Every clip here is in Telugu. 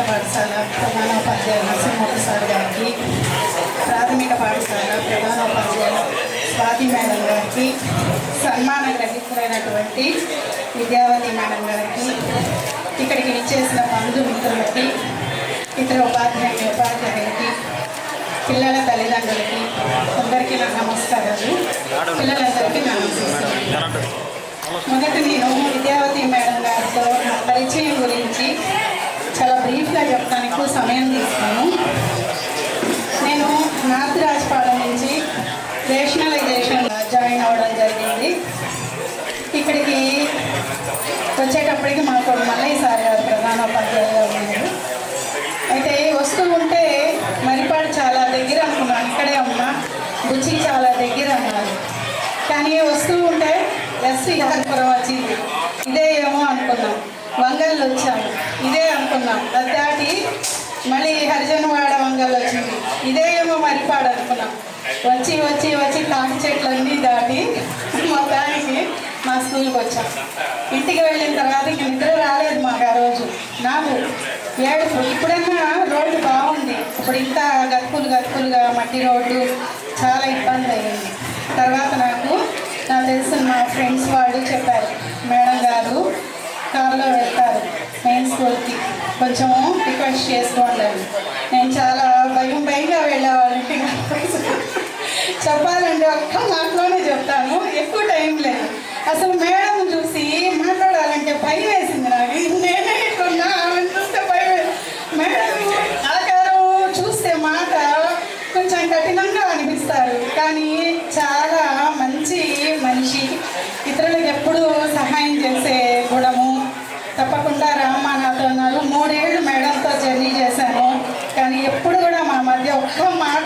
పాఠశాల ప్రధానోపాధ్యాయులు నరసింహ సార్ గారికి, ప్రాథమిక పాఠశాల ప్రధానోపాధ్యాయులు స్వాతి మేడం గారికి, సన్మాన గ్రహీతులైనటువంటి విద్యావతి మేడం గారికి, ఇక్కడికి ఇచ్చేసిన బంధుమిత్రులకి, ఇతర ఉపాధ్యాయులకి, పిల్లల తల్లిదండ్రులకి అందరికీ నా నమస్కారాలు. పిల్లలందరికీ నా నమస్కారాలు. మొదట నేను విద్యావతి మేడం గారితో నా పరిచయం గురించి చాలా బ్రీఫ్గా చెప్తాను, ఎక్కువ సమయం తీస్తాను. నేను నార్త్ రాజపాలెం నుంచి రేషనలైజేషన్ జాయిన్ అవ్వడం జరిగింది. ఇక్కడికి వచ్చేటప్పటికి మాకు మల్లయ్య సార్ గారు ప్రధానోపాధ్యాయులుగా ఉన్నారు. అయితే వస్తూ ఉంటే మరిపాడు చాలా దగ్గర అనుకున్నాను, ఇక్కడే ఉన్నా, బుచ్చి చాలా దగ్గర అన్నారు. కానీ వస్తూ ఉంటే ఎస్వి హరిపురం వచ్చింది, ఇదే ఏమో అనుకున్నాం. వంగల్ వచ్చాము, ఇదే అనుకున్నాం. అది దాటి మళ్ళీ హరిజనవాడ వంగల్ వచ్చింది, ఇదే ఏమో మరిపాడు అనుకున్నాం. వచ్చి వచ్చి వచ్చి తాటి చెట్లన్నీ దాటి మొత్తానికి మా స్కూల్కి వచ్చాం. ఇంటికి వెళ్ళిన తర్వాత ఇంక నిద్ర రాలేదు మాకు ఆ రోజు. నాకు ఏడుపు. ఇప్పుడన్నా రోడ్డు బాగుంది, ఇప్పుడు ఇంకా గతుకులుగా మట్టి రోడ్డు, చాలా ఇబ్బంది అయ్యింది. తర్వాత నాకు తెలిసిన మా ఫ్రెండ్స్ వాళ్ళు చెప్పారు, మేడం గారు కారులో వెళ్తారు మెయిన్ స్కూల్కి, కొంచెం రిక్వెస్ట్ చేసుకోండి. నేను చాలా భయంగా వెళ్ళేవాళ్ళంటే చెప్పాలంటే ఒక్క మాటలోనే చెప్తాను, ఎక్కువ టైం లేదు. అసలు మేడం చూసి మాట్లాడాలంటే భయం వేసింది నాకు. నేనే ఇట్లున్నా, ఆమెను చూస్తే భయం వేసింది. మేడం ఆకారం చూస్తే మాట కొంచెం కఠినంగా అనిపిస్తారు, కానీ చాలా మంచి మనిషి. ఇతరులకు ఎప్పుడూ సహాయం చేసే గుణము. తప్పకుండా రామ్మ నాతో ఉన్నారు. 3 ఏళ్ళు మేడంతో జర్నీ చేశాను, కానీ ఎప్పుడు కూడా మా మధ్య ఒక్క మాట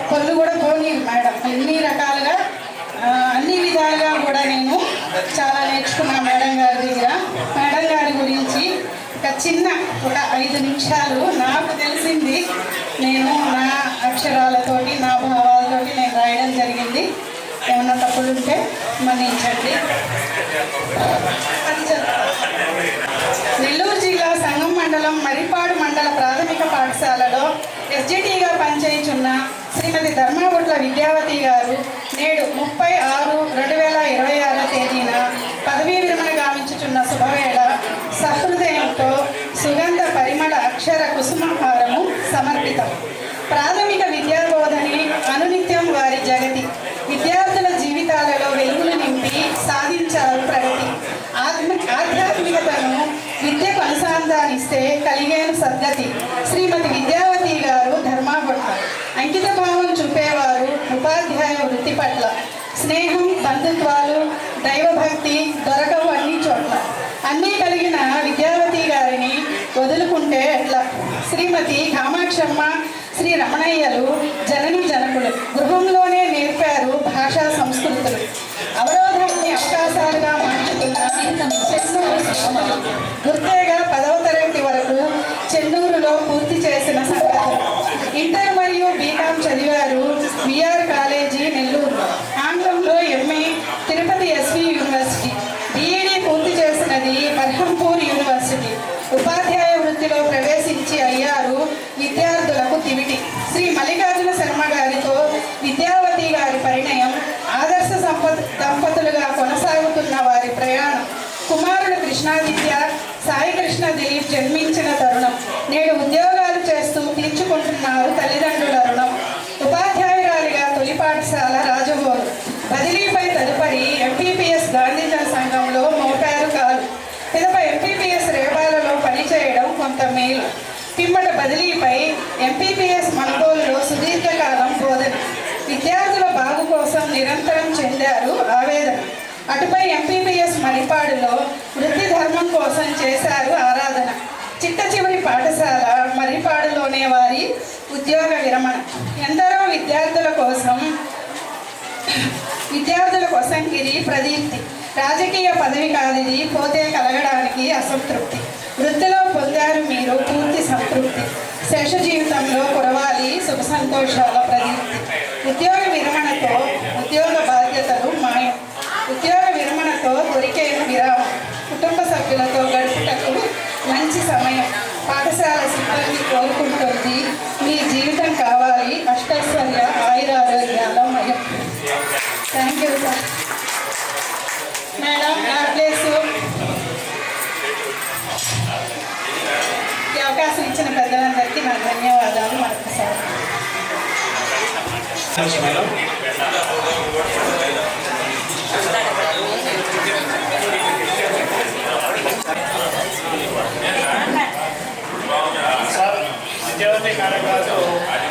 పొల్లు కూడా పోనీ మేడం. అన్ని రకాలుగా అన్ని విధాలుగా కూడా నేను చాలా నేర్చుకున్నాను మేడం గారి దగ్గర. మేడం గారి గురించి ఒక 5 నిమిషాలు నాకు తెలిసింది నేను నా అక్షరాలతోటి, నా భావాలతోటి నేను రాయడం జరిగింది. ఏమన్నా తప్పులుంటే మన్నించండి. నెల్లూరు జిల్లా సంగం మండలం మరిపాడు మండల ప్రాథమిక పాఠశాలలో ఎస్జిటిగా పనిచేయుచున్న శ్రీమతి ధర్మాబుట్ల విద్యావతి గారు నేడు 30/6/2026 తేదీన పదవీ విరమణ గావించుచున్న శుభవేళ సహృదయంతో సుగంధ పరిమళ అక్షర కుసుమహారము సమర్పితం. ప్రాథమిక విద్యాబోధని అనునిత్యం వారి జగతి. విద్యార్థుల జీవితాలలో వెలుగులు నింపి సాధించారు ప్రగతి. ఆధ్యాత్మికతను విద్యకు అనుసంధానిస్తే కలిగేను సద్గతి. శ్రీమతి విద్యావతి గారు ధర్మాబుట్ల అంకిత భావం చూపేవారు. ఉపాధ్యాయ వృత్తి పట్ల స్నేహం, బంధుత్వాలు, దైవభక్తి దొరకవు అన్ని చోట్ల. అన్నీ కలిగిన విద్యావతి గారిని వదులుకుంటే ఎట్లా? శ్రీమతి కామాక్షమ్మ, శ్రీ రమణయ్యలు జనని జనకులు. గృహంలోనే నేర్పారు భాషా సంస్కృతులు. అవరోధాన్ని అవకాశాలుగా మార్చుకున్న చెన్నూరు గుర్తేగా 10వ తరగతి వరకు చెన్నూరులో పూర్తి చేసిన సంగతి. ఇంటర్ మరియు బీకాం చదివారు విఆర్ కాలేజీ నెల్లూరులో. ఆంగ్లంలో MA Tirupati SV university. BEd పూర్తి చేసినది బర్హంపూర్ యూనివర్సిటీ. ఉపాధ్యాయ వృత్తిలో ప్రవేశించి అయ్యారు విద్యార్థులకు దివిటి. శ్రీ మల్లికార్జున శర్మ గారితో విద్యావతి గారి పరిణయం. ఆదర్శ దంపతులుగా కొనసాగుతున్న వారి ప్రయాణం. కుమారుడు కృష్ణాదిత్య, సాయి కృష్ణ దిలీప్ జన్మించిన తరుణం. నేడు ఉద్యోగాలు చేస్తూ తీర్చుకుంటున్నారు తల్లిదండ్రుల రుణం. ఉపాధ్యాయురాలిగా తొలి పాఠశాల రాజగోరు. బదిలీపై తదుపరి ఎంపీపీఎస్ గాంధీజన సంఘంలో మోపారు కాలు. పిదప ఎంపీపీఎస్ రేపాలలో పనిచేయడం కొంత మేలు. పిమ్మట బదిలీపై ఎంపీపీఎస్ మనుగోలులో సుదీర్ఘకాలం బోధన. విద్యార్థుల బాగు కోసం నిరంతరం చెందారు ఆవేదన. అటుపై ఎంపీపీఎస్ మరిపాడులో వృత్తి ధర్మం కోసం చేశారు ఆరాధన. చిట్ట చివరి పాఠశాల మరిపాడులోనే వారి ఉద్యోగ విరమణ. ఎందరో విద్యార్థుల కోసం గిరి ప్రదీప్తి. రాజకీయ పదవి కాదిది, పోతే కలగడానికి అసంతృప్తి. వృత్తిలో పొందారు మీరు పూర్తి సంతృప్తి. శేష జీవితంలో కురవాలి శుభ సంతోషాల ప్రదీప్తి. ఉద్యోగ విరమణతో ఉద్యోగ బాధ్యతలు మాయం. ఉద్యోగ విరమణతో దొరికేను విరామం. కుటుంబ సభ్యులతో గడుపుటకు మంచి సమయం. పాఠశాల సిబ్బంది కోరుకుంటుంది. మీ జీవితం కావాలి అష్టైశ్వర్య ఆయురారోగ్యాలమయం. Thank you sir. మేడం నా ప్లేసు ఈ అవకాశం ఇచ్చిన పెద్దలందరికీ నా ధన్యవాదాలు. మరొకసారి విద్యార్థి కార్యక్రమాలు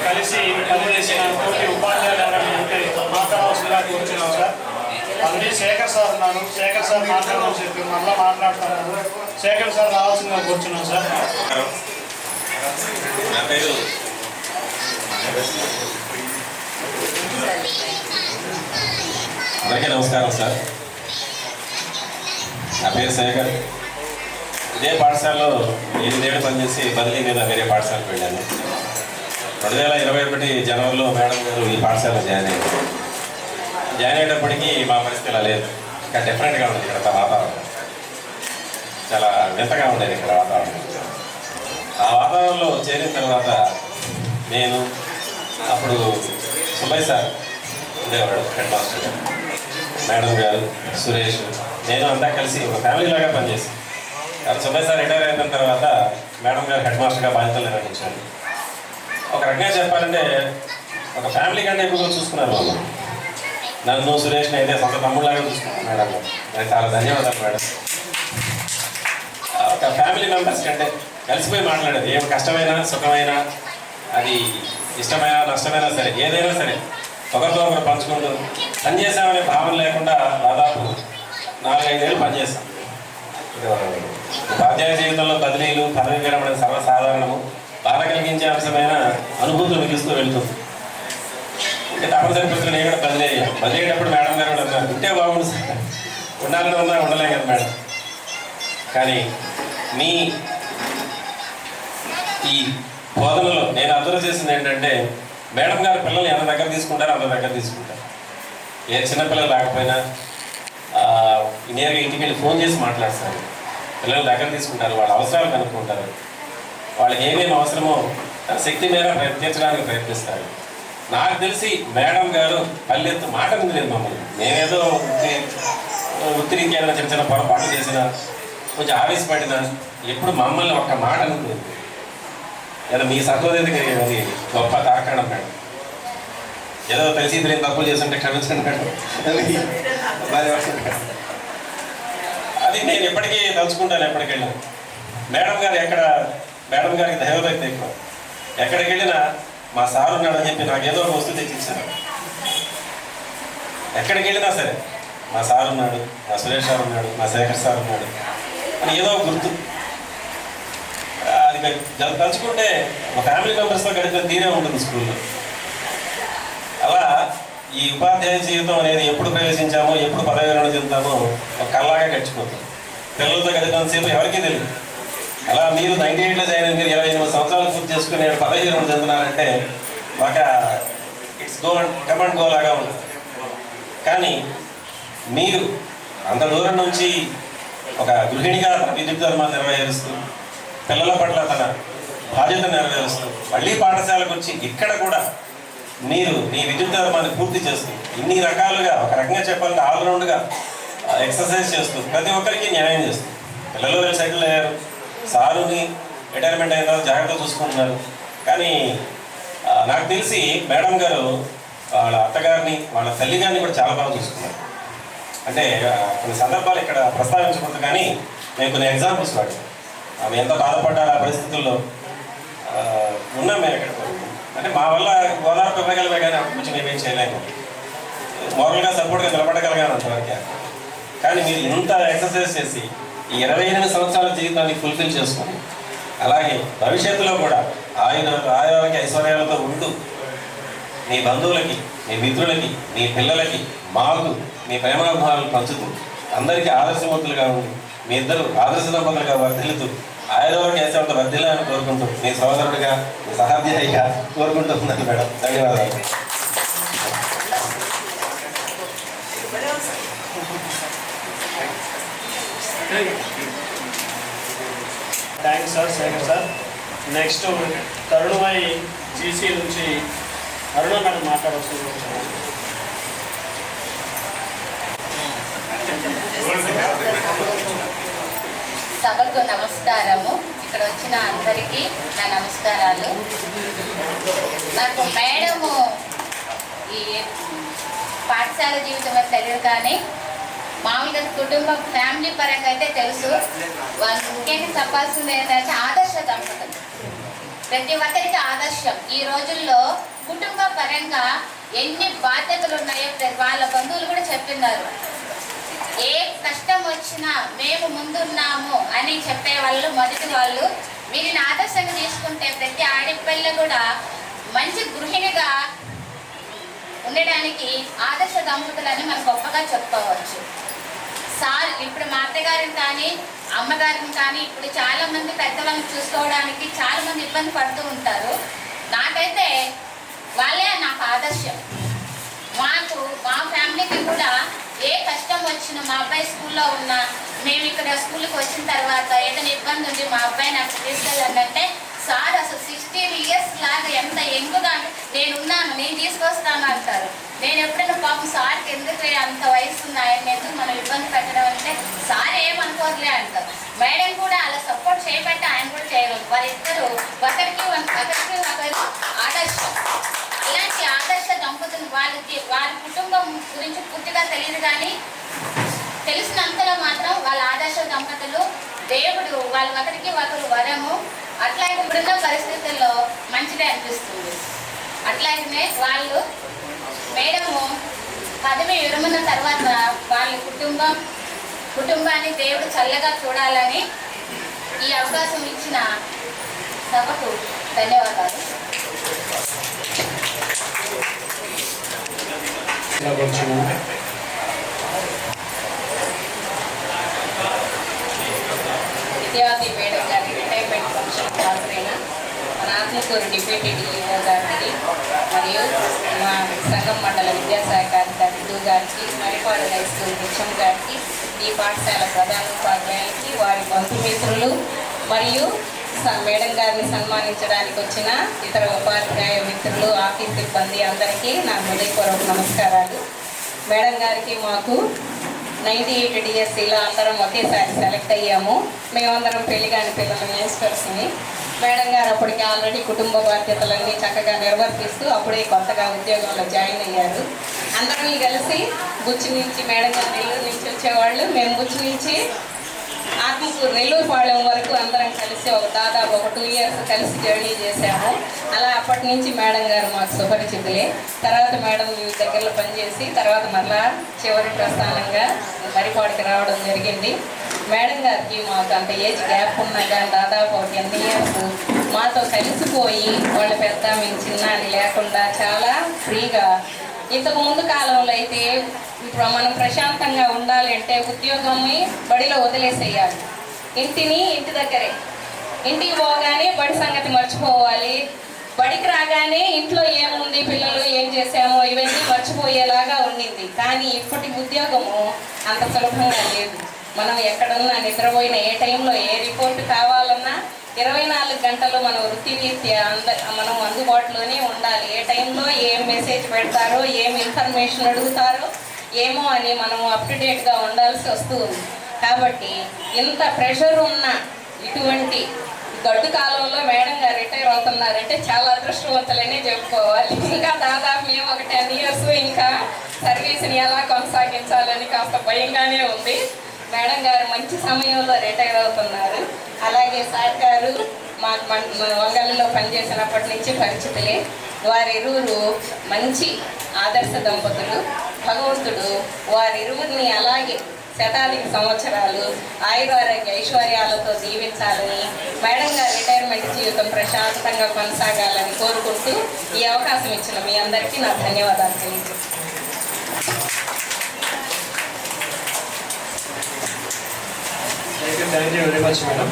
కలిసి పనిచేసిన తోటి ఉపాధ్యాయులు ఎవరైనా ఉంటే మాట్లాడవలసిందిగా కూర్చున్నాం సార్. ఆల్రెడీ శేఖర్ సార్ ఉన్నారు. శేఖర్ సార్ మాట్లాడడం చెప్పి మళ్ళీ మాట్లాడుతున్నారు. శేఖర్ సార్ రావాల్సిందిగా కూర్చున్నాం సార్. నా పేరు అందరికీ నమస్కారం సార్. నా పేరు శేఖర్. ఇదే పాఠశాలలో 8 ఏళ్ళు పనిచేసి బదిలీ మీద వేరే పాఠశాలకు వెళ్ళాను. 2021 జనవరిలో మేడం గారు ఈ పాఠశాలలో జాయిన్ అయ్యేటప్పటికీ మా పరిస్థితి ఇలా లేదు. ఇంకా డిఫరెంట్గా ఉండేది ఇక్కడ వాతావరణం. చాలా వింతగా ఉండేది ఇక్కడ వాతావరణం. ఆ వాతావరణంలో చేరిన తర్వాత నేను అప్పుడు సుబ్బయ్య సార్ ఉండేవాడు హెడ్ మాస్టర్ గారు, మేడం గారు, సురేష్, నేను అంతా కలిసి ఒక ఫ్యామిలీ లాగా పనిచేసాను. సుబ్బయ్య సార్ రిటైర్ అయిన తర్వాత మేడం గారు హెడ్ మాస్టర్గా బాధ్యతలు నిర్వహించాను. ఒక రకంగా చెప్పాలంటే ఒక ఫ్యామిలీ కంటే ఎక్కువగా చూసుకున్నారు వాళ్ళు. నన్ను సురేష్ని అయితే సొంత తమ్ముళ్ళలాగా చూసుకున్నాను మేడం గారు. నేను చాలా ధన్యవాదాలు మేడం. ఒక ఫ్యామిలీ మెంబర్స్ కంటే కలిసిపోయి మాట్లాడేది. ఏం కష్టమైనా సుఖమైనా, అది ఇష్టమైనా నష్టమైనా సరే, ఏదైనా సరే ఒకరితో ఒకరు పంచుకుంటూ పనిచేసామనే భావన లేకుండా దాదాపు 4-5 ఏళ్ళు పనిచేస్తాం. ఉపాధ్యాయ జీవితంలో బదిలీలు, పదవి విరమణ సర్వసాధారణము. బాధ కలిగించే అంశమైన అనుభూతులు మిగిలిస్తూ వెళ్తుంది. అంటే తప్పనిసరి పరిస్థితులు నేను కూడా బదిలీ అయ్యాను. బదిలీ అయ్యేటప్పుడు మేడం గారు కూడా అన్నారు, ఉంటే బాగుంది సార్, ఉండాలని ఉన్నా ఉండలేం కదా మేడం. కానీ మీ ఈ బోధనలో నేను అబ్జర్వ్ చేసింది ఏంటంటే, మేడం గారు పిల్లల్ని ఎంత దగ్గర తీసుకుంటారో అంత దగ్గర తీసుకుంటారు. ఏ చిన్నపిల్లలు రాకపోయినా నేరుగా ఇంటికి వెళ్ళి ఫోన్ చేసి మాట్లాడతారు. పిల్లలు దగ్గర తీసుకుంటారు, వాళ్ళ అవసరాలు కనుక్కుంటారు, వాళ్ళకి ఏమేమి అవసరమో శక్తి మేర తీర్చడానికి ప్రయత్నిస్తారు. నాకు తెలిసి మేడం గారు పల్లెత్తు మాట ఉంది లేదు మమ్మల్ని. నేనేదో ఉత్తిరీత్యాన చిన్న చిన్న పొరపాట్లు చేసినా, కొంచెం ఆవేశపడినా ఎప్పుడు మమ్మల్ని ఒక్క మాట అనుకుంది. ఏదో మీ సహోదరికి అది గొప్ప తాకడం మేడం. ఏదో తెలిసి తెలియని తప్పులు చేస్తుంటే క్షమించండి మేడం. అది నేను ఎప్పటికీ తలుచుకుంటాను. ఎప్పటికి వెళ్ళినా మేడం గారికి దైవభక్తి ఎక్కువ. ఎక్కడికి వెళ్ళినా మా సార్ ఉన్నాడని చెప్పి నాకు ఏదో ఒక వస్తువు తెచ్చిచ్చారు. ఎక్కడికి వెళ్ళినా సరే మా సార్ ఉన్నాడు, మా సురేష్ సార్ ఉన్నాడు, మా శేఖర్ సార్ ఉన్నాడు అని ఏదో ఒక గుర్తు. అది తలుచుకుంటే ఒక ఫ్యామిలీ మెంబర్స్తో గడిపిన తీరే ఉంటుంది స్కూల్లో. అలా ఈ ఉపాధ్యాయ జీవితం అనేది ఎప్పుడు ప్రవేశించామో, ఎప్పుడు పదవి విరమణ చెందుతామో ఒక కళ్ళలాగా గడిచిపోతుంది. పిల్లలతో గడిపినంతసేపు ఎవరికీ తెలియదు. అలా మీరు 98లో జాయిన్ అయిన మీరు 28 సంవత్సరాలు పూర్తి చేసుకుని పదవి విరమణ చెందుతున్నారంటే ఒక ఇట్స్ కమ్ అండ్ గో లాగా ఉంటుంది. కానీ మీరు అంత దూరం నుంచి ఒక గృహిణిగా విద్యుత్ ధర్మాన్ని నెరవేరుస్తూ, పిల్లల పట్ల తన బాధ్యత నెరవేరుస్తూ, మళ్ళీ పాఠశాలకు వచ్చి ఇక్కడ కూడా మీరు మీ విద్యుత్ ధర్మాన్ని పూర్తి చేస్తూ, ఇన్ని రకాలుగా ఒక రకంగా చెప్పాలంటే ఆల్రౌండ్గా ఎక్సర్సైజ్ చేస్తూ ప్రతి ఒక్కరికి న్యాయం చేస్తూ, పిల్లలు వెళ్ళి సెటిల్ అయ్యారు, సారుని రిటైర్మెంట్ అయిన తర్వాత జాగ్రత్తగా చూసుకుంటున్నారు. కానీ నాకు తెలిసి మేడం గారు వాళ్ళ అత్తగారిని, వాళ్ళ తల్లిగారిని కూడా చాలా బాగా చూసుకున్నారు. అంటే కొన్ని సందర్భాలు ఇక్కడ ప్రస్తావించకూడదు, కానీ మేము కొన్ని ఎగ్జాంపుల్స్ వాడాం. ఆమె ఎంత బాధపడ్డ పరిస్థితుల్లో ఉన్నాం మేము ఇక్కడ. అంటే మా వల్ల గోదావరి ఇవ్వగలమే కానీ కొంచెం మేమేం చేయలేము. మోరల్గా సపోర్ట్గా నిలబడగలిగాను అంతవరకే. కానీ మీరు ఇంత ఎక్సర్సైజ్ చేసి ఈ 28 సంవత్సరాల జీవితాన్ని ఫుల్ఫిల్ చేసుకుని, అలాగే భవిష్యత్తులో కూడా ఆయురాలకి ఐశ్వర్యాలతో ఉంటూ మీ బంధువులకి, మీ మిత్రులకి, మీ పిల్లలకి, మాకు మీ ప్రేమాభిమానాలు పంచుతూ అందరికీ ఆదర్శవంతులుగా ఉండి మీ ఇద్దరు ఆదర్శ దంపతులుగా వర్ధిల్లుతూ ఆయురాలకి ఐశ్వర్యంతో వర్ధిల్లాలని కోరుకుంటూ మీ సహోదరుడిగా, మీ సహాధ్యాయిగా కోరుకుంటూ ఉన్నాను మేడం. ధన్యవాదాలు. Thanks sir, Shekhar sir. Next తరుణమై జీసీ నుంచి అరుణ నాకు మాట్లాడవలసింది. సభకు నమస్కారము. ఇక్కడ వచ్చిన అందరికీ నా నమస్కారాలు. నాకు మేడము ఈ పాఠశాల జీవితం తెలియదు, కానీ మామూలుగా కుటుంబం ఫ్యామిలీ పరంగా అయితే తెలుసు. వాళ్ళు ముఖ్యంగా చెప్పాల్సింది ఏంటంటే ఆదర్శ దంపతులు. ప్రతి ఒక్కరికి ఆదర్శం. ఈ రోజుల్లో కుటుంబ పరంగా ఎన్ని బాధ్యతలు ఉన్నాయో వాళ్ళ బంధువులు కూడా చెప్తున్నారు. ఏ కష్టం వచ్చినా మేము ముందున్నాము అని చెప్పే వాళ్ళు మొదటి వాళ్ళు. వీరిని ఆదర్శంగా తీసుకుంటే ప్రతి ఆడపిల్ల కూడా మంచి గృహిణిగా ఉండడానికి ఆదర్శ దంపతులని మనం గొప్పగా చెప్పుకోవచ్చు. ఇప్పుడు మా అత్తగారిని కానీ అమ్మగారిని కానీ ఇప్పుడు చాలా మంది పెద్దవాళ్ళని చూసుకోవడానికి చాలా మంది ఇబ్బంది పడుతూ ఉంటారు. నాకైతే వాళ్ళే నాకు ఆదర్శం. మా ఫ్యామిలీకి కూడా ఏ కష్టం వచ్చినా, మా అబ్బాయి స్కూల్లో ఉన్నా, మేము ఇక్కడ స్కూల్కి వచ్చిన తర్వాత ఏదైనా ఇబ్బంది ఉంది మా అబ్బాయి నాకు తీసుకెళ్ళండి అంటే సార్ అసలు 16 ఇయర్స్ లాగా ఎంత ఎంగుగా నేనున్నాను, నేను తీసుకొస్తాను అంటారు. నేను ఎప్పుడైనా పాపం సార్కి ఎందుకు అంత వయసు ఉంది, ఆయన ఎందుకు మనం ఇబ్బంది పెట్టడం అంటే సార్ ఏమనుకోదులే అంటారు. మేడం కూడా అలా సపోర్ట్ చేయబట్టి ఆయన కూడా చేయగలరు. వారిద్దరూ ఒకరికి ఒకరు ఆదర్శం. ఇలాంటి ఆదర్శ దంపతులు వారి కుటుంబం గురించి పూర్తిగా తెలియదు, కానీ తెలిసినంతలో మాత్రం వాళ్ళ ఆదర్శ దంపతులు. దేవుడు వాళ్ళ ఒకరికి ఒకరు వరము. అట్లాగే ఇప్పుడున్న పరిస్థితుల్లో మంచిదే అనిపిస్తుంది. అట్లాగనే వాళ్ళు మేడము పదవి విరమణ తర్వాత వాళ్ళ కుటుంబాన్ని దేవుడు చల్లగా చూడాలని ఈ అవకాశం ఇచ్చిన సభకు ధన్యవాదాలు. విద్యార్థి మేడం గారి రిటైర్మెంట్ ఫంక్షన్ హాజరైన మన ఆత్మకూరు డిప్యూటీ డిఈఓ గారికి మరియు మా సంఘం మండల విద్యాశాఖ అధికారి డు గారికి, మరిపాడు హై స్కూల్ హెచ్ఎం గారికి, ఈ పాఠశాల ప్రధానోపాధ్యాయులకి, వారి బంధుమిత్రులు మరియు మేడం గారిని సన్మానించడానికి వచ్చిన ఇతర ఉపాధ్యాయ మిత్రులు, ఆఫీస్ సిబ్బంది అందరికీ నా హృదయపూర్వక నమస్కారాలు. మేడం గారికి మాకు 98 డిఎస్సిలో అందరం ఒకేసారి సెలెక్ట్ అయ్యాము. మేమందరం పెళ్లిగాని పిల్లలు యంగ్స్టర్స్ని. మేడం గారు అప్పటికి ఆల్రెడీ కుటుంబ బాధ్యతలన్నీ చక్కగా నిర్వర్తిస్తూ అప్పుడే కొత్తగా ఉద్యోగంలో జాయిన్ అయ్యారు. అందరం కలిసి బుచ్చి నుంచి, మేడం గారు నెల్లూరు నుంచి వచ్చేవాళ్ళు, మేము బుచ్చి నుంచి ఆత్మకూరు నెల్లూరుపాళెం వరకు అందరం కలిసి దాదాపు ఒక 2 ఇయర్స్ కలిసి జర్నీ చేశాము. అలా అప్పటి నుంచి మేడం గారు మాకు సుపరిచితులే. తర్వాత మేడం దగ్గరలో పనిచేసి తర్వాత మరలా చివరి ప్రస్థానంగా మరిపాడికి రావడం జరిగింది. మేడం గారికి మాకు అంత ఏజ్ గ్యాప్ ఉన్నా కానీ దాదాపు 10 ఇయర్స్ మాతో కలిసిపోయి వాళ్ళ పెద్ద మేము చిన్న అని లేకుండా చాలా ఫ్రీగా. ఇంతకు ముందు కాలంలో అయితే ఇప్పుడు మనం ప్రశాంతంగా ఉండాలి అంటే ఉద్యోగమే బడిలో వదిలేసేయాలి. ఇంటి దగ్గరే, ఇంటికి పోగానే బడి సంగతి మర్చిపోవాలి. బడికి రాగానే ఇంట్లో ఏముంది, పిల్లలు ఏం చేసామో ఇవన్నీ మర్చిపోయేలాగా ఉండింది. కానీ ఇప్పటి ఉద్యోగము అంత సులభంగా లేదు. మనం ఎక్కడున్నా, నిద్రపోయిన ఏ టైంలో ఏ రిపోర్ట్ కావాలన్నా 24 గంటలు మన వృత్తిరీత్యా మనం అందుబాటులోనే ఉండాలి. ఏ టైంలో ఏం మెసేజ్ పెడతారో, ఏం ఇన్ఫర్మేషన్ అడుగుతారో ఏమో అని మనం అప్డేట్గా ఉండాల్సి వస్తుంది. కాబట్టి ఇంత ప్రెషర్ ఉన్న ఇటువంటి గడ్డు కాలంలో మేడం గారు రిటైర్ అవుతున్నారంటే చాలా అదృష్టవంతులనే చెప్పుకోవాలి. ఇంకా దాదాపు మేము ఒక 10 ఇయర్స్ ఇంకా సర్వీస్ని ఎలా కొనసాగించాలని కాస్త భయంగానే ఉంది. మేడం గారు మంచి సమయంలో రిటైర్ అవుతున్నారు. అలాగే సార్ గారు మా వంగల్లో పనిచేసినప్పటి నుంచి పరిచితులే. వారిరువురు మంచి ఆదర్శ దంపతులు. భగవంతుడు వారిరువురిని అలాగే శతాధిక సంవత్సరాలు ఆయురారోగ్య ఐశ్వర్యాలతో దీవించాలని, మేడం గారి రిటైర్మెంట్ జీవితం ప్రశాంతంగా కొనసాగాలని కోరుకుంటూ ఈ అవకాశం ఇచ్చిన మీ అందరికీ నా ధన్యవాదాలు తెలియజేస్తున్నాను. Thank you very much madam.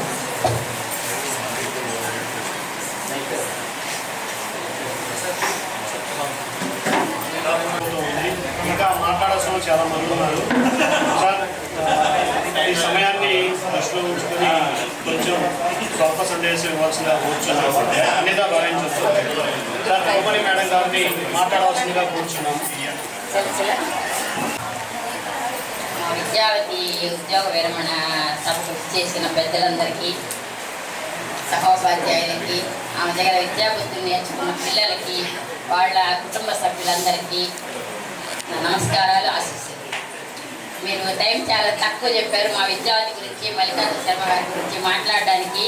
ఇంకా మాట్లాడాల్సిన చాలా మంది ఉన్నారు. సార్, ఈ సమయాన్ని దృష్టిలో ఉంచుకొని కొంచెం స్వల్ప సందేశం ఇవ్వాల్సిందిగా కూర్చున్నాం. అన్నిదా భావించవచ్చు. సార్ కౌమని మేడం గారిని మాట్లాడవలసిందిగా కూర్చున్నాం. విద్యావతి ఉద్యోగ విరమణ సభకు చేసిన పెద్దలందరికీ, సహోపాధ్యాయులకి, ఆమె దగ్గర విద్యాబుద్ధులు నేర్చుకున్న పిల్లలకి, వాళ్ళ కుటుంబ సభ్యులందరికీ నా నమస్కారాలు, ఆశీస్సులు. మీరు టైం చాలా తక్కువ చెప్పారు. మా విద్యావతి గురించి, మల్లికార్జున శర్మ గారి గురించి మాట్లాడడానికి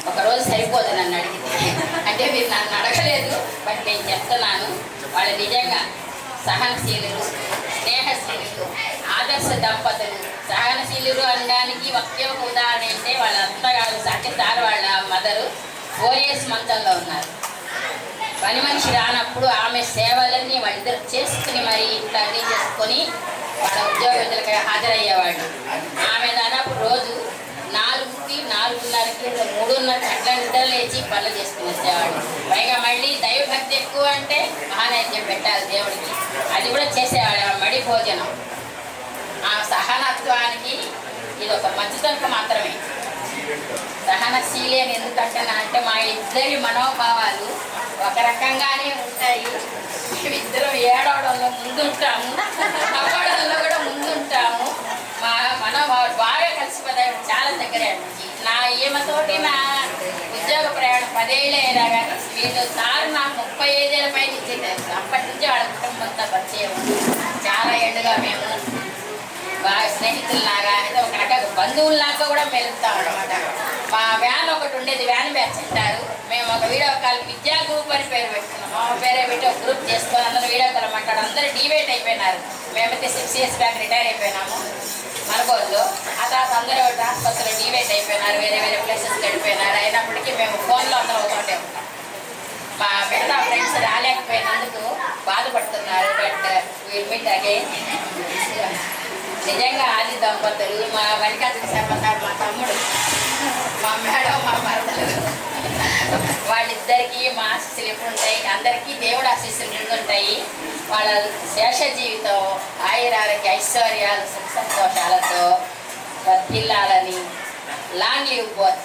ఒకరోజు సరిపోదు నన్ను అడిగితే. అంటే మీరు నన్ను అడగలేదు, బట్ నేను చెప్తున్నాను. వాళ్ళు నిజంగా సహనశీలులు, స్నేహశీలులు, ఆదర్శ దంపతులు. సహనశీలులు అనడానికి ఒకే ఒక ఉదాహరణ అంటే వాళ్ళ అత్తగారు సార్ వాళ్ళ మదరు 4 years మంచంలో ఉన్నారు. పని మనిషి రానప్పుడు ఆమె సేవలన్నీ వాళ్ళిద్దరు చేసుకుని మరి తల్లి చేసుకొని వాళ్ళ ఉద్యోగ విధులకి హాజరయ్యేవాళ్ళు. ఆమె దాదాపు రోజు 4కి 4:30కి 3:30 అట్లా నిద్ర లేచి పనులు చేసుకుని వచ్చేవాడు. పైగా మళ్ళీ దైవభక్తి ఎక్కువ అంటే మహానైద్యం పెట్టాలి దేవుడికి, అది కూడా చేసేవాడు. మడి భోజనం. ఆ సహనత్వానికి ఇది ఒక మంచితనం మాత్రమే. సహనశీలి అని ఎందుకంటే అంటే మా ఇద్దరి మనోభావాలు ఒక రకంగానే ఉంటాయి. మేమిద్దరం ఏడవడంలో ముందుంటాము, నవ్వడంలో కూడా ముందుంటాము. మా మనోభావాలు బాగా కలిసిపోతాయి. చాలా దగ్గరే నుంచి నా ఈమెతోటి నా ఉద్యోగ ప్రయాణం 10 ఏళ్ళే అయినా కానీ వీళ్ళు సార్ నాకు 35 ఏళ్ళ పైన నుంచి తెలుసు. అప్పటి నుంచి వాళ్ళ కుటుంబంతో పరిచయం. చాలా ఏళ్ళుగా మేము బాగా స్నేహితుల్లాగా, అయితే ఒక రకంగా బంధువుల్లాగా కూడా మెలుగుతాం అనమాట. మా వ్యాన్ ఒకటి ఉండేది, వ్యాన్ బ్యాచ్ అంటారు. మేము ఒక వీడియో కాల్ విద్యా గ్రూప్ అని పేరు పెట్టుకున్నాం. మా పేరే పెట్టి ఒక గ్రూప్ చేసుకొని అందరూ వీడియో కాల్ మాట్లాడు. అందరూ డివేట్ అయిపోయినారు. మేమైతే 6 years బ్యాక్ రిటైర్ అయిపోయినాము మనబోల్లో. ఆ తర్వాత అందరూ ట్రాన్స్ఫర్స్లో డివేట్ అయిపోయినారు, వేరే వేరే ప్లేసెస్కి వెళ్ళిపోయినారు. అయినప్పటికీ మేము ఫోన్లో అందరూ అవుతుంటే ఉంటాం. మా మిగతా ఫ్రెండ్స్ రాలేకపోయినందుకు బాధపడుతున్నారు. But will meet again. నిజంగా ఆది దంపతులు, మా మల్లికార్జున శర్మ సార్ మా తమ్ముడు, మా మేడం, మా మరదలు, వాళ్ళిద్దరికీ మా ఆశీస్సులు ఎప్పుడు ఉంటాయి. అందరికీ దేవుడు ఆశీస్సులు ముందుంటాయి. వాళ్ళ శేష జీవితం ఆయురారోగ్య ఐశ్వర్యాలు సుఖ సంతోషాలతో వర్ధిల్లాలని. Long live both.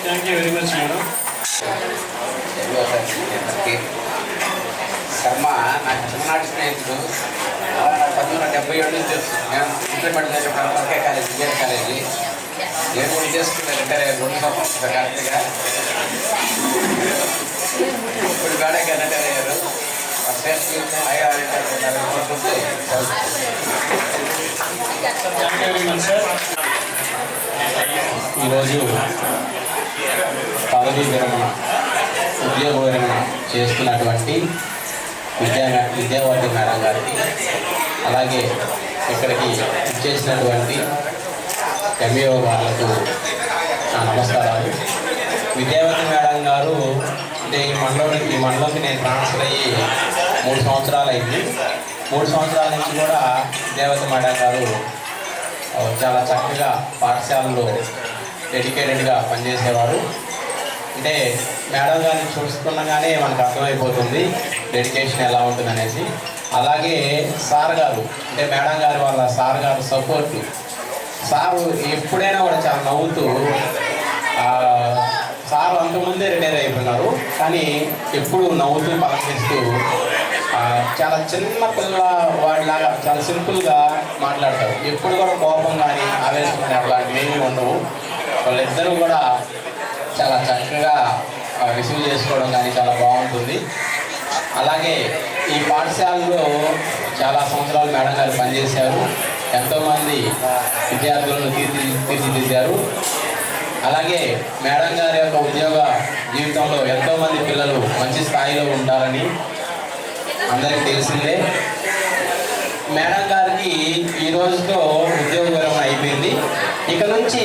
Thank you very much madam. Sharma నాకు చిన్ననాటి స్నేహితుడు. 1977 నుంచి తెలుసు. నేను ఇంప్లిమెంట్ చేసేటప్పుడు ఒకే కాలేజీ, విజయ కాలేజీ. నేను కూడా చేసుకున్న రిటైర్ అయ్యారు 2 సంవత్సరాలు కరెక్ట్గా. ఇప్పుడు గాడకి రిటైర్ అయ్యారు. శ్రేష్ఠ జీవితం ఈరోజు పదవీ విరమణ, ఉద్యోగ విరమణ చేస్తున్నటువంటి విద్యావతి మేడం గారికి, అలాగే ఇక్కడికి ఇచ్చేసినటువంటి ఎంఈఓ వాళ్ళకు నా నమస్కారాలు. విద్యావతి మేడం గారు అంటే ఈ మండలంకి నేను ట్రాన్స్ఫర్ అయ్యి 3 సంవత్సరాలు అయింది. 3 సంవత్సరాల నుంచి కూడా విద్యావతి మేడం గారు చాలా చక్కగా పాఠశాలలో డెడికేటెడ్గా పనిచేసేవారు. అంటే మేడం గారిని చూసుకున్నగానే మనకు అర్థమైపోతుంది డెడికేషన్ ఎలా ఉంటుంది అనేసి. అలాగే సార్ గారు, అంటే మేడం గారు వాళ్ళ సార్ గారు సపోర్టు. సారు ఎప్పుడైనా కూడా చాలా నవ్వుతూ, సారు అంతకుముందే రిటైర్ అయిపోయినారు కానీ ఎప్పుడు నవ్వుతూ పలకరిస్తూ చాలా చిన్న పిల్ల వాడిలాగా చాలా సింపుల్గా మాట్లాడతారు. ఎప్పుడు కూడా కోపం కానీ ఆవేశం కానీ అట్లాంటివి ఏమీ ఉండవు. వాళ్ళిద్దరూ కూడా చాలా చక్కగా రిసీవ్ చేసుకోవడం కానీ చాలా బాగుంటుంది. అలాగే ఈ పాఠశాలలో చాలా సంవత్సరాలు మేడం గారు పనిచేశారు. ఎంతోమంది విద్యార్థులను తీర్చిదిద్దారు. అలాగే మేడం గారి యొక్క ఉద్యోగ జీవితంలో ఎంతోమంది పిల్లలు మంచి స్థాయిలో ఉంటారని అందరికీ తెలిసిందే. మేడం గారికి ఈ రోజుతో ఉద్యోగ విరమణ అయిపోయింది. ఇక నుంచి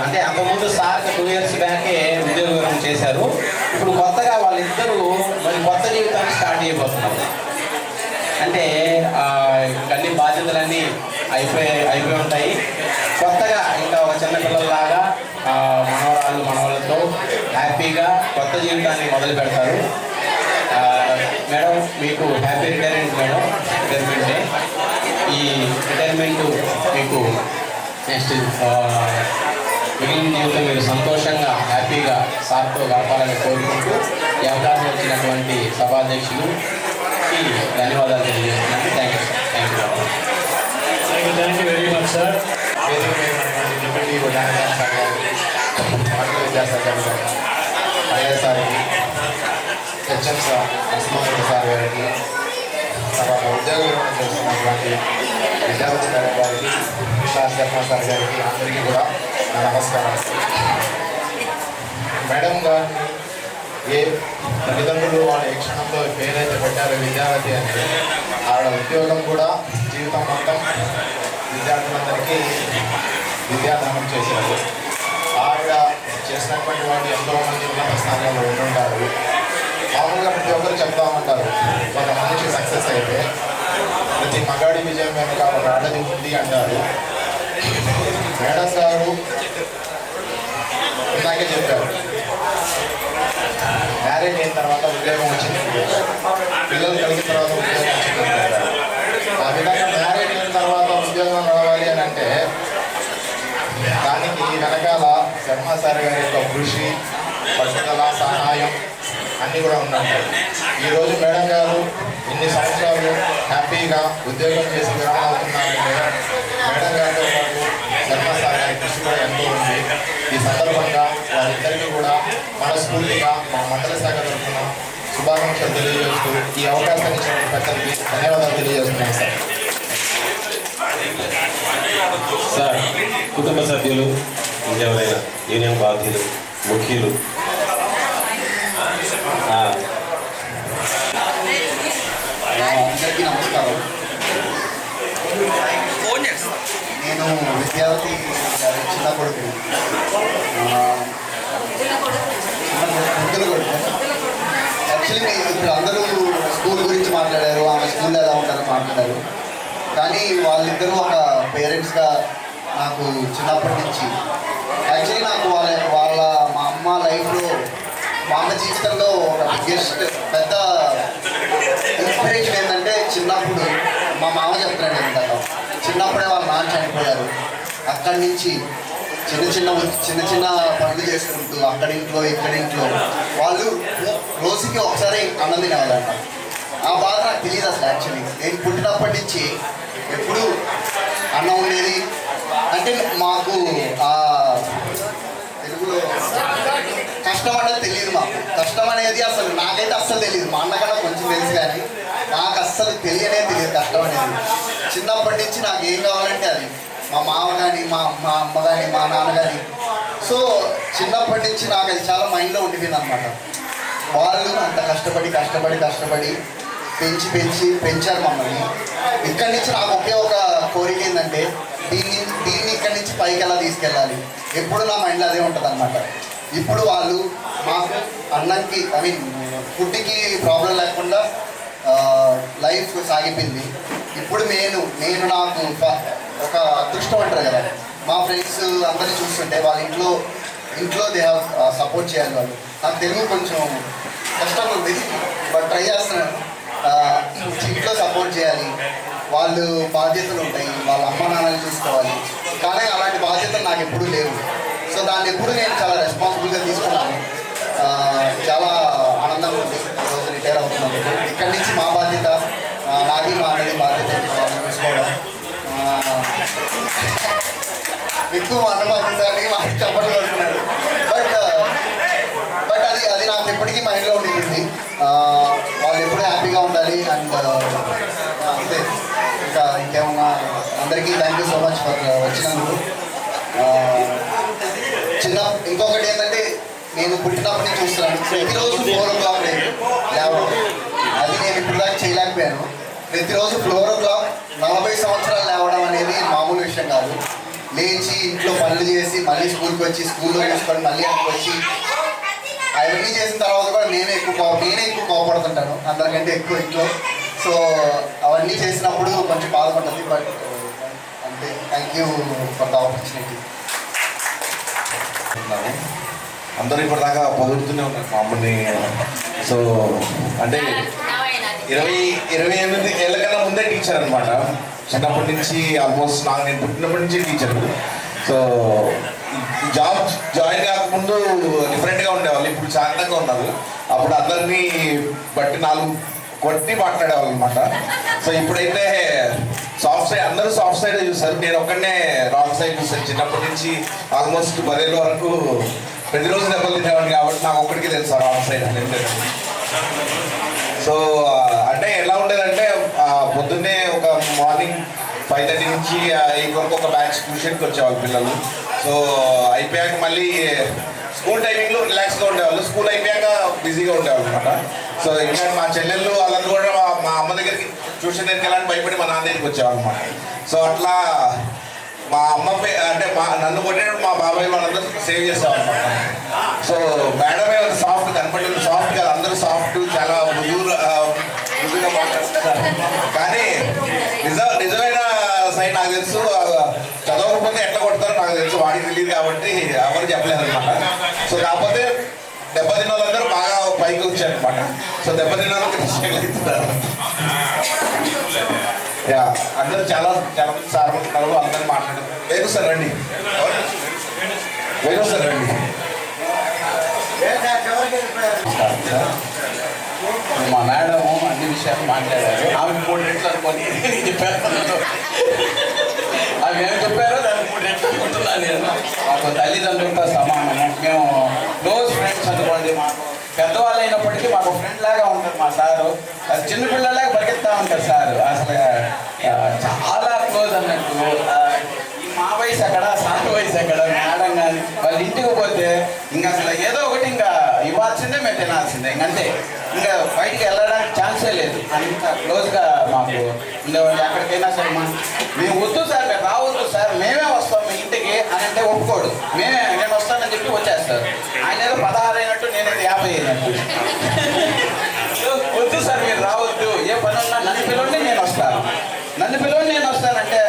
అంటే అంతకుముందు సార్ 2 years బ్యాకే ఉద్యోగ విరమణ చేశారు. ఇప్పుడు కొత్తగా వాళ్ళిద్దరూ మరి కొత్త జీవితాన్ని స్టార్ట్ చేయబోతున్నారు. అంటే అన్ని బాధ్యతలన్నీ అయిపోయి ఉంటాయి. కొత్తగా ఇంకా ఒక చిన్నపిల్లలాగా మనవాళ్ళతో హ్యాపీగా కొత్త జీవితాన్ని మొదలు పెడతారు. మేడం మీకు happy retirement madam. Retirement day. ఈ ఈ రిటైర్మెంట్ మీకు నెక్స్ట్ మిగిలిన జీవితం మీరు సంతోషంగా హ్యాపీగా సార్తో గడపాలని కోరుకుంటూ ఈ అవకాశం వచ్చినటువంటి సభాధ్యక్షులుకి ధన్యవాదాలు తెలియజేస్తున్నాను. Thank you thank you very much sir. Deputy ఉదాహరణ సార్ గారు, మండల విద్యాశాఖ ఐఎస్ఆర్కి, హెచ్ఎం సార్ నరసింహమూర్తి సార్ గారికి, ఉద్యోగ విరమణ చేస్తున్నటువంటి విద్యార్థి మేడం గారికి, సార్ శర్మ సార్ గారికి అందరికీ కూడా నా నమస్కారాలు. మేడం గారిని ఏ తల్లిదండ్రులు వాళ్ళ ఏ క్షణంలో పేరైతే పెట్టారో విద్యావతి అని, ఆవిడ ఉద్యోగం కూడా జీవితం మొత్తం విద్యార్థులందరికీ విద్యాదానం చేశారు. ఆవిడ చేసినటువంటి వాళ్ళు ఎంతోమంది ఉన్నత స్థానాల్లో ఉంటుంటారు. మామూలుగా ప్రతి ఒక్కరు చెప్తా ఉంటారు, ఒక మనిషి సక్సెస్ అయితే ప్రతి మగాడి విజయం వెనుక ఒక ఆడది ఉంది అంటారు. మేడం గారు ఇలాగే చెప్పారు, మ్యారేజ్ అయిన తర్వాత ఉద్యోగం వచ్చింది, పిల్లలు కలిగిన తర్వాత ఉద్యోగం వచ్చింది. ఆ విధంగా మ్యారేజ్ అయిన తర్వాత ఉద్యోగం రావాలి అని అంటే దానికి వెనకాల శర్మ సార్ గారి యొక్క కృషి, పట్టుదల, సహాయం అన్నీ కూడా ఉంటుంటాయి. ఈరోజు మేడం గారు ఇన్ని సంవత్సరాలు హ్యాపీగా ఉద్యోగం చేసి విరామం అవుతున్నారంటే మేడం గారితో పాటు శర్మ సార్ గారి కృషి కూడా ఎంతో ఉంది. ఈ సందర్భంగా వారిద్దరికీ కూడా మనస్ఫూర్తిగా మా మండల శాఖ తరఫున శుభాకాంక్షలు తెలియజేస్తూ ఈ అవకాశాన్ని ఇచ్చిన పెద్దలకి ధన్యవాదాలు తెలియజేస్తున్నాను సార్. సార్, కుటుంబ సభ్యులు, ఇంకెవరైనా యూనియన్ బాధ్యులు, ముఖ్యులు, అందరికీ నమస్కారం. నేను విద్యార్థి చిన్న కొడుకు, ముద్దుల కొడుకు. యాక్చువల్లీ ఇప్పుడు అందరూ స్కూల్ గురించి మాట్లాడారు, ఆమె స్కూల్లో ఎలా ఉంటారో మాట్లాడారు. కానీ వాళ్ళిద్దరూ ఒక పేరెంట్స్గా నాకు చిన్నప్పటి నుంచి యాక్చువల్లీ నాకు మా అమ్మ లైఫ్లో, మా అమ్మ జీవితంలో ఒక బిగ్గెస్ట్ పెద్ద ఇన్స్పిరేషన్ ఏంటంటే, చిన్నప్పుడు మా మామ చెప్తున్నాడు ఏంటంటే, చిన్నప్పుడే వాళ్ళ నాన్న చనిపోయారు. అక్కడి నుంచి చిన్న చిన్న పనులు చేసుకుంటూ అక్కడింట్లో ఇక్కడింట్లో వాళ్ళు రోజుకి ఒకసారి అన్నం తినేవాళ్ళంట. ఆ బాధ నాకు తెలియదు అసలు. యాక్చువల్లీ నేను పుట్టినప్పటి నుంచి ఎప్పుడు అన్నం ఉండేది అంటే మాకు తెలుగులో కష్టం అనేది తెలియదు. మాకు కష్టం అనేది అసలు నాకైతే అస్సలు తెలియదు. మా అన్నకన్నా కొంచెం తెలుసు, కానీ నాకు అస్సలు తెలియనే తెలియదు కష్టం అనేది. చిన్నప్పటి నుంచి నాకు ఏం కావాలంటే అది మా మామ కానీ మా అమ్మ కానీ మా నాన్న కానీ. సో చిన్నప్పటి నుంచి నాకు అది చాలా మైండ్లో ఉండిపోయింది అనమాట. వాళ్ళు అంత కష్టపడి పెంచారు మమ్మల్ని. ఇక్కడి నుంచి నాకు ఒకే ఒక కోరిక ఏంటంటే, దీన్ని ఇక్కడి నుంచి పైకి ఎలా తీసుకెళ్ళాలి, ఎప్పుడు నా మైండ్లో అదే ఉంటుంది అనమాట. ఇప్పుడు వాళ్ళు మాకు అన్నంకి ఫుడ్కి ప్రాబ్లం లేకుండా లైఫ్ సాగిపోయింది. ఇప్పుడు నేను నాకు ఒక అదృష్టం అంటారు కదా, మా ఫ్రెండ్స్ అందరినీ చూస్తుంటే వాళ్ళ ఇంట్లో దే హ్యావ్ సపోర్ట్ చేయాలి. వాళ్ళు నాకు తెలుగు కొంచెం కష్టం ఉంది, బట్ ట్రై చేస్తున్నాను. ఇంట్లో సపోర్ట్ చేయాలి, వాళ్ళు బాధ్యతలు ఉంటాయి, వాళ్ళ అమ్మ నాన్నని చూసుకోవాలి. కానీ అలాంటి బాధ్యతలు నాకు ఎప్పుడూ లేవు. సో దాన్ని ఎప్పుడు నేను చాలా రెస్పాన్సిబుల్గా తీసుకున్నాను. చాలా ఆనందంగా ఉంది ఈరోజు రిటైర్ అవుతున్నాను. ఇక్కడి నుంచి మా బాధ్యత, నాది మా అన్నది బాధ్యత చూసుకోవడం. ఎక్కువ అన్న బాధ్యత అని మాకు చెప్పడం పడుతున్నారు. బట్ అది నాకు ఎప్పటికీ మైండ్లో ఉండిపోయింది. వాళ్ళు ఎప్పుడూ హ్యాపీగా ఉండాలి. అండ్ అంతే. ఇంకేమన్నా అందరికీ thank you so much for వచ్చినందుకు. ఇంకొకటి ఏంటంటే, నేను పుట్టినప్పటి నుంచి చూస్తున్నాను, ప్రతిరోజు 4 o'clock లేవడం. అది నేను ఇప్పుడు దాకా చేయలేకపోయాను. ప్రతిరోజు 4 o'clock 40 సంవత్సరాలు లేవడం అనేది మామూలు విషయం కాదు. లేచి ఇంట్లో పనులు చేసి మళ్ళీ స్కూల్కి వచ్చి స్కూల్లో చూసుకొని మళ్ళీ అక్కడికి వచ్చి అవన్నీ చేసిన తర్వాత కూడా నేనే ఎక్కువ కోపడుతుంటాను అందరికంటే ఎక్కువ ఇంట్లో. సో అవన్నీ చేసినప్పుడు కొంచెం బాధపడుతుంది. బట్ అంతే. Thank you for the opportunity. అందరూ ఇప్పటిదాకా పొగుడుతూనే ఉన్నారు మా అమ్మని. సో అంటే 28 ఏళ్ళ కన్నా ముందే టీచర్ అనమాట. చిన్నప్పటి నుంచి ఆల్మోస్ట్ నేను పుట్టినప్పటి నుంచి టీచర్. సో జాబ్ జాయిన్ కాకముందు డిఫరెంట్గా ఉండేవాళ్ళు, ఇప్పుడు శాంతంగా ఉన్నారు. అప్పుడు అందరినీ బట్టి 4 కొట్టి మాట్లాడేవాళ్ళు అనమాట. సో ఇప్పుడైతే సాఫ్ట్ సైడ్, అందరూ సాఫ్ట్ సైడ్ చూస్తారు, నేను ఒక్కడనే రాంగ్ సైడ్ చూస్తాను. చిన్నప్పటి నుంచి ఆల్మోస్ట్ 10 ఏళ్ళ వరకు ప్రతిరోజు దెబ్బలు తినేవాడిని కాబట్టి నాకు ఒక్కడికి తెలుసు రాంగ్ సైడ్ అనేది. సో అంటే ఎలా ఉండేదంటే పొద్దున్నే ఒక మార్నింగ్ 5:30 నుంచి 8 వరకు ఒక బ్యాచ్ ట్యూషన్కి వచ్చేవాళ్ళు పిల్లలు. సో అయిపోయాక మళ్ళీ స్కూల్ టైమింగ్లో రిలాక్స్గా ఉండేవాళ్ళు, స్కూల్ అయిపోయాక బిజీగా ఉండేవాళ్ళు అనమాట. సో ఇంకా మా చెల్లెళ్ళు వాళ్ళందరూ కూడా మా అమ్మ దగ్గరికి ట్యూషన్ దగ్గరికి వెళ్ళాలని భయపడి మా నాన్న దగ్గరికి వచ్చేవాళ్ళు అనమాట. సో అట్లా మా అమ్మ అంటే నన్ను కొట్టేటప్పుడు మా బాబాయ్ వాళ్ళందరూ సేవ్ చేసేవాళ్ళనమాట. సో మేడమే సాఫ్ట్ కనపడలేదు, సాఫ్ట్ కాదు, అందరూ సాఫ్ట్, చాలా మృదుగా మాట్లాడుతున్నారు. కానీ నిజమైన సైడ్ నాకు తెలుసు, చదవకపోతే ఎట్లా కొడతారో నాకు తెలుసు, వాడికి తెలియదు కాబట్టి ఎవరు చెప్పలేదు అనమాట. సో కాకపోతే దెబ్బతిన్న వాళ్ళందరూ బాగా పైకి వచ్చారు అనమాట. సో దెబ్బతిన్న వాళ్ళకి యా అందరూ చాలా మంది సార్ ఉన్నారు, అందరూ మాట్లాడారు. వేరు సార్ రండి, వేరు సార్ రండి. మా మేడం అన్ని విషయాలు మాట్లాడారు. ఆమె 3 రెట్లు అనుకోని చెప్పారు, అవి ఏం చెప్పారో దాన్ని 3 రెట్లు అనుకుంటున్నాను నేను. మాకు తల్లిదండ్రులతో సమానము, మేము క్లోజ్ ఫ్రెండ్స్ అనుకోండి. మాకు పెద్దవాళ్ళు అయినప్పటికీ మాకు ఫ్రెండ్ లాగా ఉంటారు మా సారు. చిన్నపిల్లలాగా పరిగెత్తా ఉంటారు సార్, అసలు చాలా క్లోజ్ అన్నట్టు. మా వయసు ఎక్కడ, సార్ వయసు ఎక్కడ, మేడం కానీ వాళ్ళ ఇంటికి పోతే ఇంకా అసలు ఏదో ఒకటి ఇంకా ఇవ్వాల్సిందే, మేము తినాల్సిందే, ఇంకంతే. ఇంకా బయటికి వెళ్ళడానికి ఛాన్సే లేదు, అంత క్లోజ్గా మాకు ఉండేవాళ్ళు. ఎక్కడికైనా సరే మేము వద్దు సార్, మేము రావద్దు సార్, మేమే వస్తాం మీ ఇంటికి అని అంటే ఒప్పుకోడు. నేను వస్తానని చెప్పి వచ్చేస్తారు. ఆయన ఏదో 16 అయినట్టు, నేనేదో 50 అయినట్టు. వద్దు సార్ మీరు రావద్దు, ఏ పని ఉన్నా నన్ను పిలవండి నేను వస్తాను, నన్ను పిలవండి నేను వస్తానంటే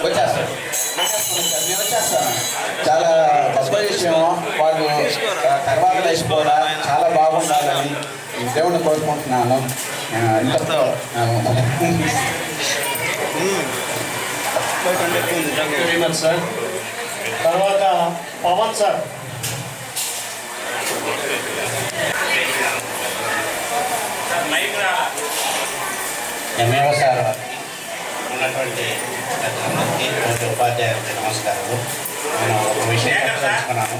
వచ్చేస్తాడు. నేను వచ్చేస్తాను. చాలా గొప్ప విషయం. వాళ్ళు తర్వాత లైఫ్ కూడా చాలా బాగుండాలని దేవుడిని కోరుకుంటున్నాను. ఇంతతో సార్. తర్వాత పవన్ సార్. ఎంఏఓ సార్ ఉన్నటువంటి పెద్దలందరికీ, ఉపాధ్యాయులకి నమస్కారాలు. నేను ఒక విషయం తెలుసుకున్నాను.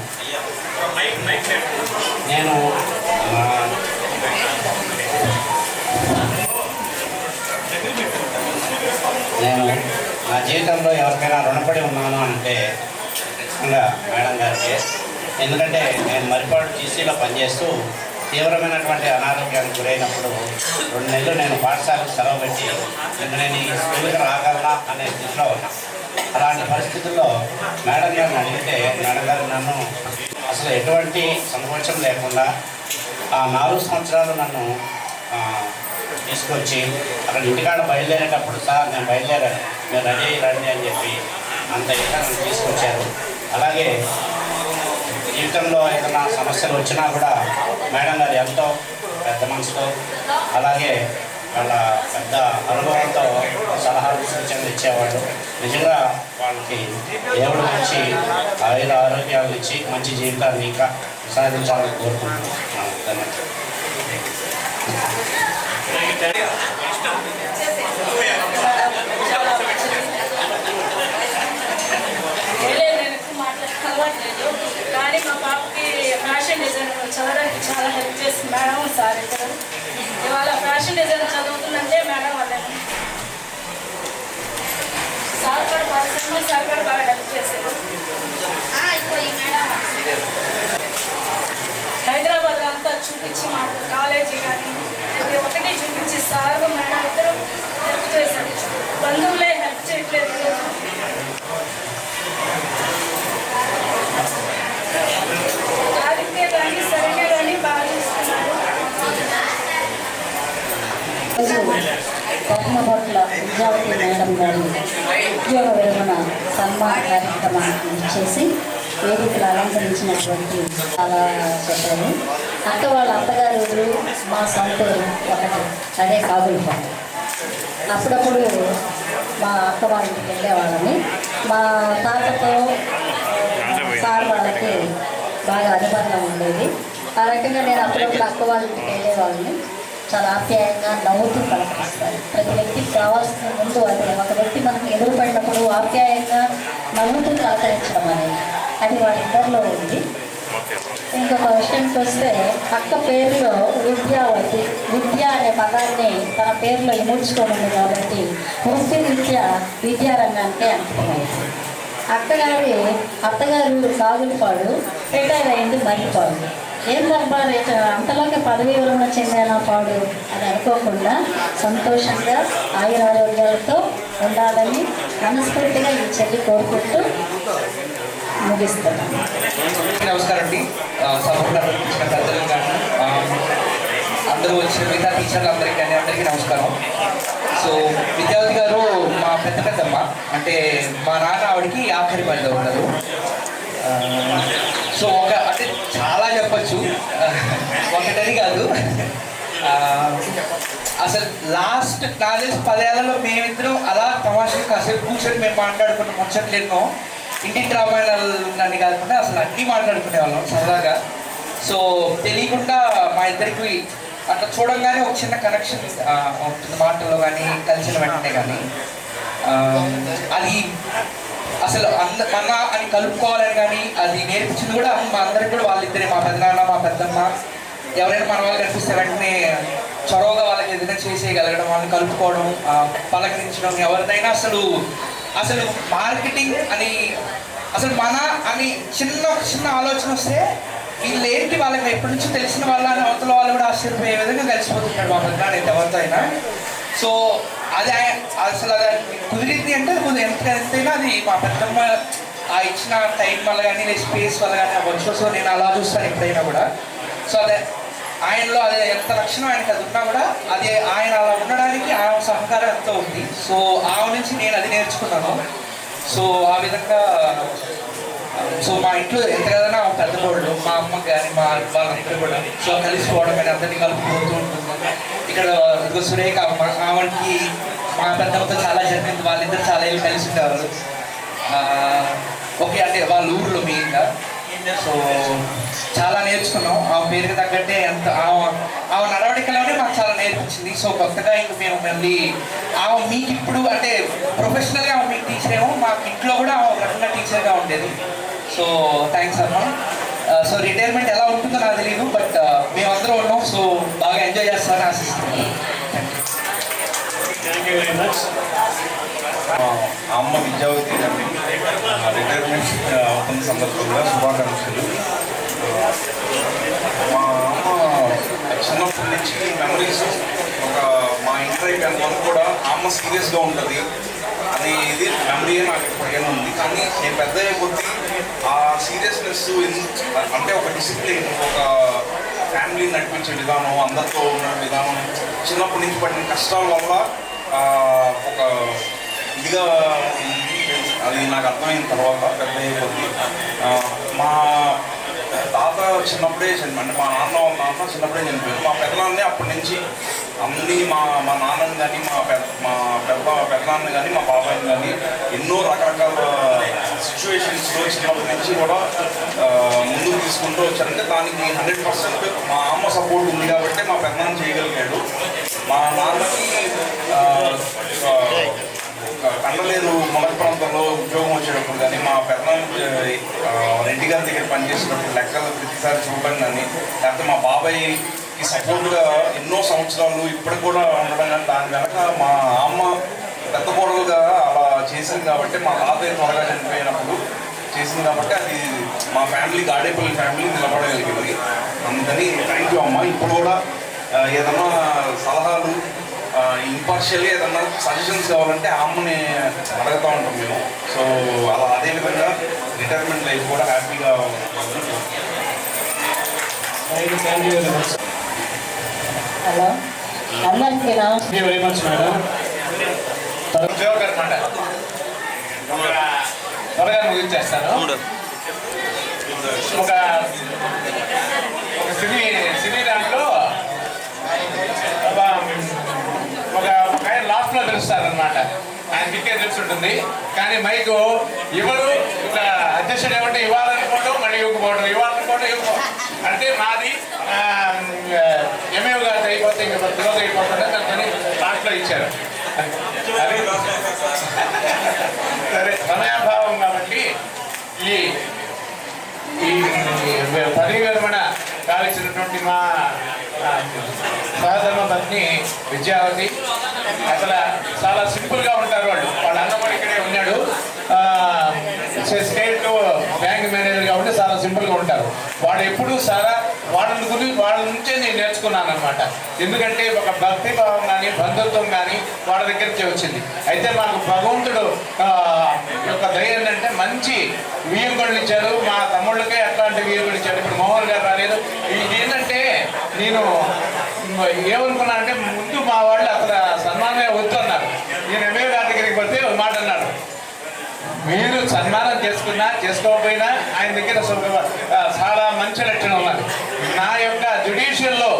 నేను నా జీవితంలో ఎవరికైనా రుణపడి ఉన్నాను అంటే ఖచ్చితంగా మేడం గారికి. ఎందుకంటే నేను మరిపాడు జీసీలో పనిచేస్తూ తీవ్రమైనటువంటి అనారోగ్యానికి గురైనప్పుడు 2 నెలలు నేను పాఠశాలకు సెలవు పెట్టి ఇంకా నేను ఈ స్కూల్కి రాగలనా అనే స్థితిలో ఉన్నా. అలాంటి పరిస్థితుల్లో మేడం గారిని అడిగితే మేడం గారు నన్ను అసలు ఎటువంటి సంకోచం లేకుండా ఆ 4 సంవత్సరాలు నన్ను తీసుకొచ్చి అక్కడ ఇంటికాడ బయలుదేరేటప్పుడు సార్ నేను బయలుదేరాను, మీరు రెడీ రండి అని చెప్పి అంత ఇంకా నన్ను తీసుకొచ్చారు. అలాగే జీవితంలో ఏదైనా సమస్యలు వచ్చినా కూడా మేడం గారు ఎంతో పెద్ద మనసుతో, అలాగే వాళ్ళ పెద్ద అనుభవంతో సలహాలు సూచనలు ఇచ్చేవాళ్ళు. నిజంగా వాళ్ళకి దేవుడు మంచి ఆరోగ్యాలు ఇచ్చి మంచి జీవితాన్ని ఇంకా సాధించాలని కోరుకుంటున్నాను. అలవాట్లేదు, కానీ మా పాపకి ఫ్యాషన్ డిజైన్ చదవడానికి చాలా హెల్ప్ చేసింది మేడం సార్. ఇక్కడ ఇవాళ ఫ్యాషన్ డిజైన్ చదువుతుందంటే మేడం వాళ్ళే. సార్ కూడా బాగా హెల్ప్ చేశారు. హైదరాబాద్ అంతా చూపించి మాకు కాలేజీ కానీ ప్రతి ఒక్కటి చూపించి సార్ మేడం ఇద్దరు హెల్ప్ చేశారు. బంధువులే హెల్ప్ చేయట్లేదు. ఆదిత్య కానీ సరైన కానీ బాగా చూస్తున్నారు. పద్మపట్ల విద్యావతి మేడం గారి ఉద్యోగ విరమణ సన్మాన కార్యక్రమానికి ఇచ్చేసి వేదికలు అలంకరించినటువంటి చాలా చెప్పారు. అక్క వాళ్ళ అత్తగారు ఊరు మా సొంత ఊరు ఒకటి, అదే కాగులపాడు. అప్పుడప్పుడు మా అక్క వాళ్ళ ఇంటికి వెళ్ళేవాళ్ళని. మా తాతతో సార్ వాళ్ళకి బాగా అనుబంధం ఉండేది. ఆ రకంగా నేను అప్పుడప్పుడు అక్క వాళ్ళ ఇంటికి వెళ్ళేవాళ్ళని. చాలా ఆప్యాయంగా నవ్వుతూ పలకరిస్తారు. ప్రతి వ్యక్తికి కావాల్సిన ముందు అదే, ఒక వ్యక్తి మనకు ఎదురుపడినప్పుడు ఆప్యాయంగా నవ్వుతూ పలకరించడం అనేది అది వాళ్ళిద్దరిలో ఉంది. ఇంకొక విషయానికి వస్తే అక్క పేరులో విద్యావతి, విద్య అనే పదాన్ని తన పేరులో ఇముడ్చుకోనుంది కాబట్టి వృత్తిరీత్యా విద్యారంగానికే అంకితమైంది. అత్తగారు కాగులపాడు, రిటైర్ అయింది మర్రిపాడు. ఏం దర్బారు అంతలోకి పదవీ విరమణ చెందిన పాడు అని అనుకోకుండా సంతోషంగా ఆయురారోగ్యాలతో ఉండాలని మనస్ఫూర్తిగా ఈ చెల్లి కోరుకుంటూ ముగిస్తున్నాను. నమస్కారం అండి. సభకు ఇచ్చిన పెద్దలు కానీ అందరూ వచ్చిన మిగతా టీచర్లు అందరికీ నమస్కారం. సో విద్యావతి గారు మా పెద్దమ్మ, అంటే మా నాన్న ఆవిడకి ఆఖరి పనిలో ఉన్నారు. సో అంటే చాలా చెప్పచ్చు, ఒకటని కాదు. అసలు లాస్ట్ నాకు తెలిసి 10 ఏళ్లలో మేమిద్దరం అలా తమాషగా కాసేపు కూర్చొని మేము మాట్లాడుకున్న ముచ్చట్లు ఎన్నో. ఇంటికి రామాయణాలు అని కాకుండా అసలు అన్నీ మాట్లాడుకునే వాళ్ళం సరదాగా. సో తెలియకుండా మా ఇద్దరికి అట్లా చూడంగానే ఒక చిన్న కనెక్షన్ ఉంటుంది మాటల్లో కానీ, కలిసిన వెంటనే కానీ. అది అసలు మన అని కలుపుకోవాలని కానీ అది నేర్పించింది కూడా మా అందరికి కూడా వాళ్ళిద్దరే. మా పెద్దనాన్న, మా పెద్దమ్మ ఎవరైనా మన వాళ్ళు కనిపిస్తే వెంటనే చొరవగా వాళ్ళకి ఏదైనా చేసేయగలగడం, వాళ్ళని కలుపుకోవడం, పలకరించడం. ఎవరినైనా అసలు మార్కెటింగ్ అని అసలు మన అని చిన్న ఆలోచన వస్తే వీళ్ళు ఏంటి, వాళ్ళకి ఎప్పటి నుంచో తెలిసిన వాళ్ళ అని అవతల వాళ్ళు కూడా ఆశ్చర్యపోయే విధంగా కలిసిపోతుంటాడు మా పెద్దనాన్న అయితే ఎవరితో అయినా. సో అది అసలు అది కుదిరింది అంటే అది ఎంతైనా అది మా పెద్దమ్మ ఆ ఇచ్చిన టైం వల్ల కానీ, లేదా స్పేస్ వల్ల కానీ అవ్వచ్చు. సో నేను అలా చూస్తాను ఎప్పుడైనా కూడా. సో అదే ఆయనలో అదే ఎంత లక్షణం ఆయనకి అది ఉన్నా కూడా అది ఆయన అలా ఉండడానికి ఆయన సహకారం ఎంతో ఉంది. సో ఆమె నుంచి నేను అది నేర్చుకున్నాను. సో ఆ విధంగా సో మా ఇంట్లో ఎంత కదన్నా పెద్ద కోళ్ళు, మా అమ్మకి కానీ మా వాళ్ళందరూ కూడా సో కలిసిపోవడం కానీ అందరినీ కలుపుకోతూ ఉంటుంది. ఇక్కడ సురేఖ అమ్మ, ఆమెకి మా పెద్దమ్మతో చాలా జరిగింది. వాళ్ళిద్దరు చాలా ఏళ్ళు కలిసి ఉండేవారు. ఓకే, అంటే వాళ్ళ ఊళ్ళో మెయిన్గా. సో చాలా నేర్చుకున్నాం. ఆ పేరుకి తగ్గట్టే ఆమె నడవడికలోనే మాకు చాలా నేర్పించింది. సో కొత్తగా ఇంక మేము మళ్ళీ మీకు ఇప్పుడు అంటే ప్రొఫెషనల్గా మీకు టీచర్ ఏమో, మాకు ఇంట్లో కూడా ఒక రకంగా టీచర్గా ఉండేది. సో థ్యాంక్స్ అమ్మ. సో రిటైర్మెంట్ ఎలా ఉంటుందో నాకు తెలియదు, బట్ మేమందరం ఉన్నాం. సో బాగా ఎంజాయ్ చేస్తారని ఆశిస్తున్నాను. Thank you very much. అమ్మ విద్యావతి గారిని రిటైర్మెంట్ అవుతున్న సందర్భంగా శుభాకాంక్షలు. మా అమ్మ చిన్నప్పటి నుంచి మెమరీస్, మా ఇంటర్ అయిపోయిన వరకు కూడా అమ్మ సీరియస్గా ఉంటుంది అనేది మెమరీ నాకు ఇప్పటికైనా ఉంది. కానీ నేను పెద్ద కొద్దీ ఆ సీరియస్నెస్ అంటే ఒక డిసిప్లిన్, ఒక ఫ్యామిలీని నడిపించే విధానం, అందరితో ఉన్న విధానం, చిన్నప్పటి నుంచి పడిన కష్టాల వల్ల ఒక ఇదిగా అది నాకు అర్థమైన తర్వాత పెద్ద కొద్దీ మా తాత చిన్నప్పుడే అంటే మా నాన్న చిన్నప్పుడే చనిపోయారు. మా పెద్దనాన్నే అప్పటి నుంచి అన్నీ మా నాన్నని కానీ, మా పెద్దనాన్న కానీ, మా బాబాయిని కానీ ఎన్నో రకరకాల సిచ్యువేషన్స్లో చిన్నప్పటి నుంచి కూడా ముందుకు తీసుకుంటూ వచ్చారంటే దానికి 100% మా అమ్మ సపోర్ట్ ఉంది కాబట్టి మా పెద్దనాన్న చేయగలిగాడు. మా నాన్నకి కండలేరు మొదటి ప్రాంతంలో ఉద్యోగం వచ్చేటప్పుడు కానీ, మా పెద్దనాన్న రెడ్డి గారి దగ్గర పనిచేసేటప్పుడు లెక్కలు ప్రతిసారి చూడడం కానీ, లేకపోతే మా బాబాయ్కి సపోర్ట్గా ఎన్నో సంవత్సరాలు ఇప్పటికి కూడా ఉండడం కానీ, దాని వెనక మా అమ్మ పెద్ద కోడలుగా అలా చేసింది కాబట్టి, మా తాతయ్య త్వరగా చనిపోయినప్పుడు చేసింది కాబట్టి అది మా ఫ్యామిలీ గాడేపల్లి ఫ్యామిలీ నిలబడగలిగింది. అందుకని థ్యాంక్ యూ అమ్మ. ఇప్పుడు కూడా ఏదన్నా సలహాలు ఇంపార్షియల్గా ఏదన్నా సజెషన్స్ కావాలంటే అమ్మని అడుగుతూ ఉంటాం మేము. సో అలా అదేవిధంగా రిటైర్మెంట్ లైఫ్ కూడా హ్యాపీగా హలో అందరికీ thank you very much madam. త్వరగా ముగించేస్తాను. ఒక సినీ పిలుస్తారనమాట. ఆయన మీకే తెలిసి ఉంటుంది. కానీ మైకు ఎవరు ఇట్లా అధ్యక్షుడు ఏమంటే ఇవ్వాలనుకోవడం మళ్ళీ ఇవ్వకపోవడం, ఇవ్వాలనుకోవడం ఇవ్వకపోవడం. అంటే మాది ఎంఏ గారు అయిపోతే ఇంకా క్లోజ్ అయిపోతుంటే దాన్ని లాస్ట్లో ఇచ్చారు. సరే, సమయాభావం కాబట్టి ఈ పదవి విరమణ కావించినటువంటి మా సహధర్మ పత్ని విద్యావతి అసలు చాలా సింపుల్గా ఉంటారు. వాళ్ళ అన్న కూడా ఇక్కడే ఉన్నాడు, స్టేట్ బ్యాంక్ మేనేజర్గా ఉంటే చాలా సింపుల్గా ఉంటారు. వాడు ఎప్పుడు వాళ్ళ నుంచే నేను నేర్చుకున్నాను అనమాట. ఎందుకంటే ఒక భక్తి భావం కానీ బంధుత్వం కానీ వాళ్ళ దగ్గర నుంచి వచ్చింది. అయితే మాకు భగవంతుడు యొక్క దయ ఏంటంటే మంచి వీయుగుళ్ళు ఇచ్చారు. మా తమ్ముళ్ళకే అట్లాంటి వీయుగుళ్ళు ఇచ్చారు. ఇప్పుడు మోహన్ గారు రాలేదు. ఇది ఏంటంటే నేను ఏమనుకున్నా అంటే ముందు మా వాళ్ళు అసలు సన్మానమే వద్దు అన్నారు. నేను ఎంఏ గారి దగ్గరికి పోతే ఒక మాట అన్నాడు, మీరు సన్మానం చేసుకున్నా చేసుకోకపోయినా ఆయన దగ్గర చాలా మంచి లక్షణం ఉన్నది. నా యొక్క జ్యుడిషియల్లో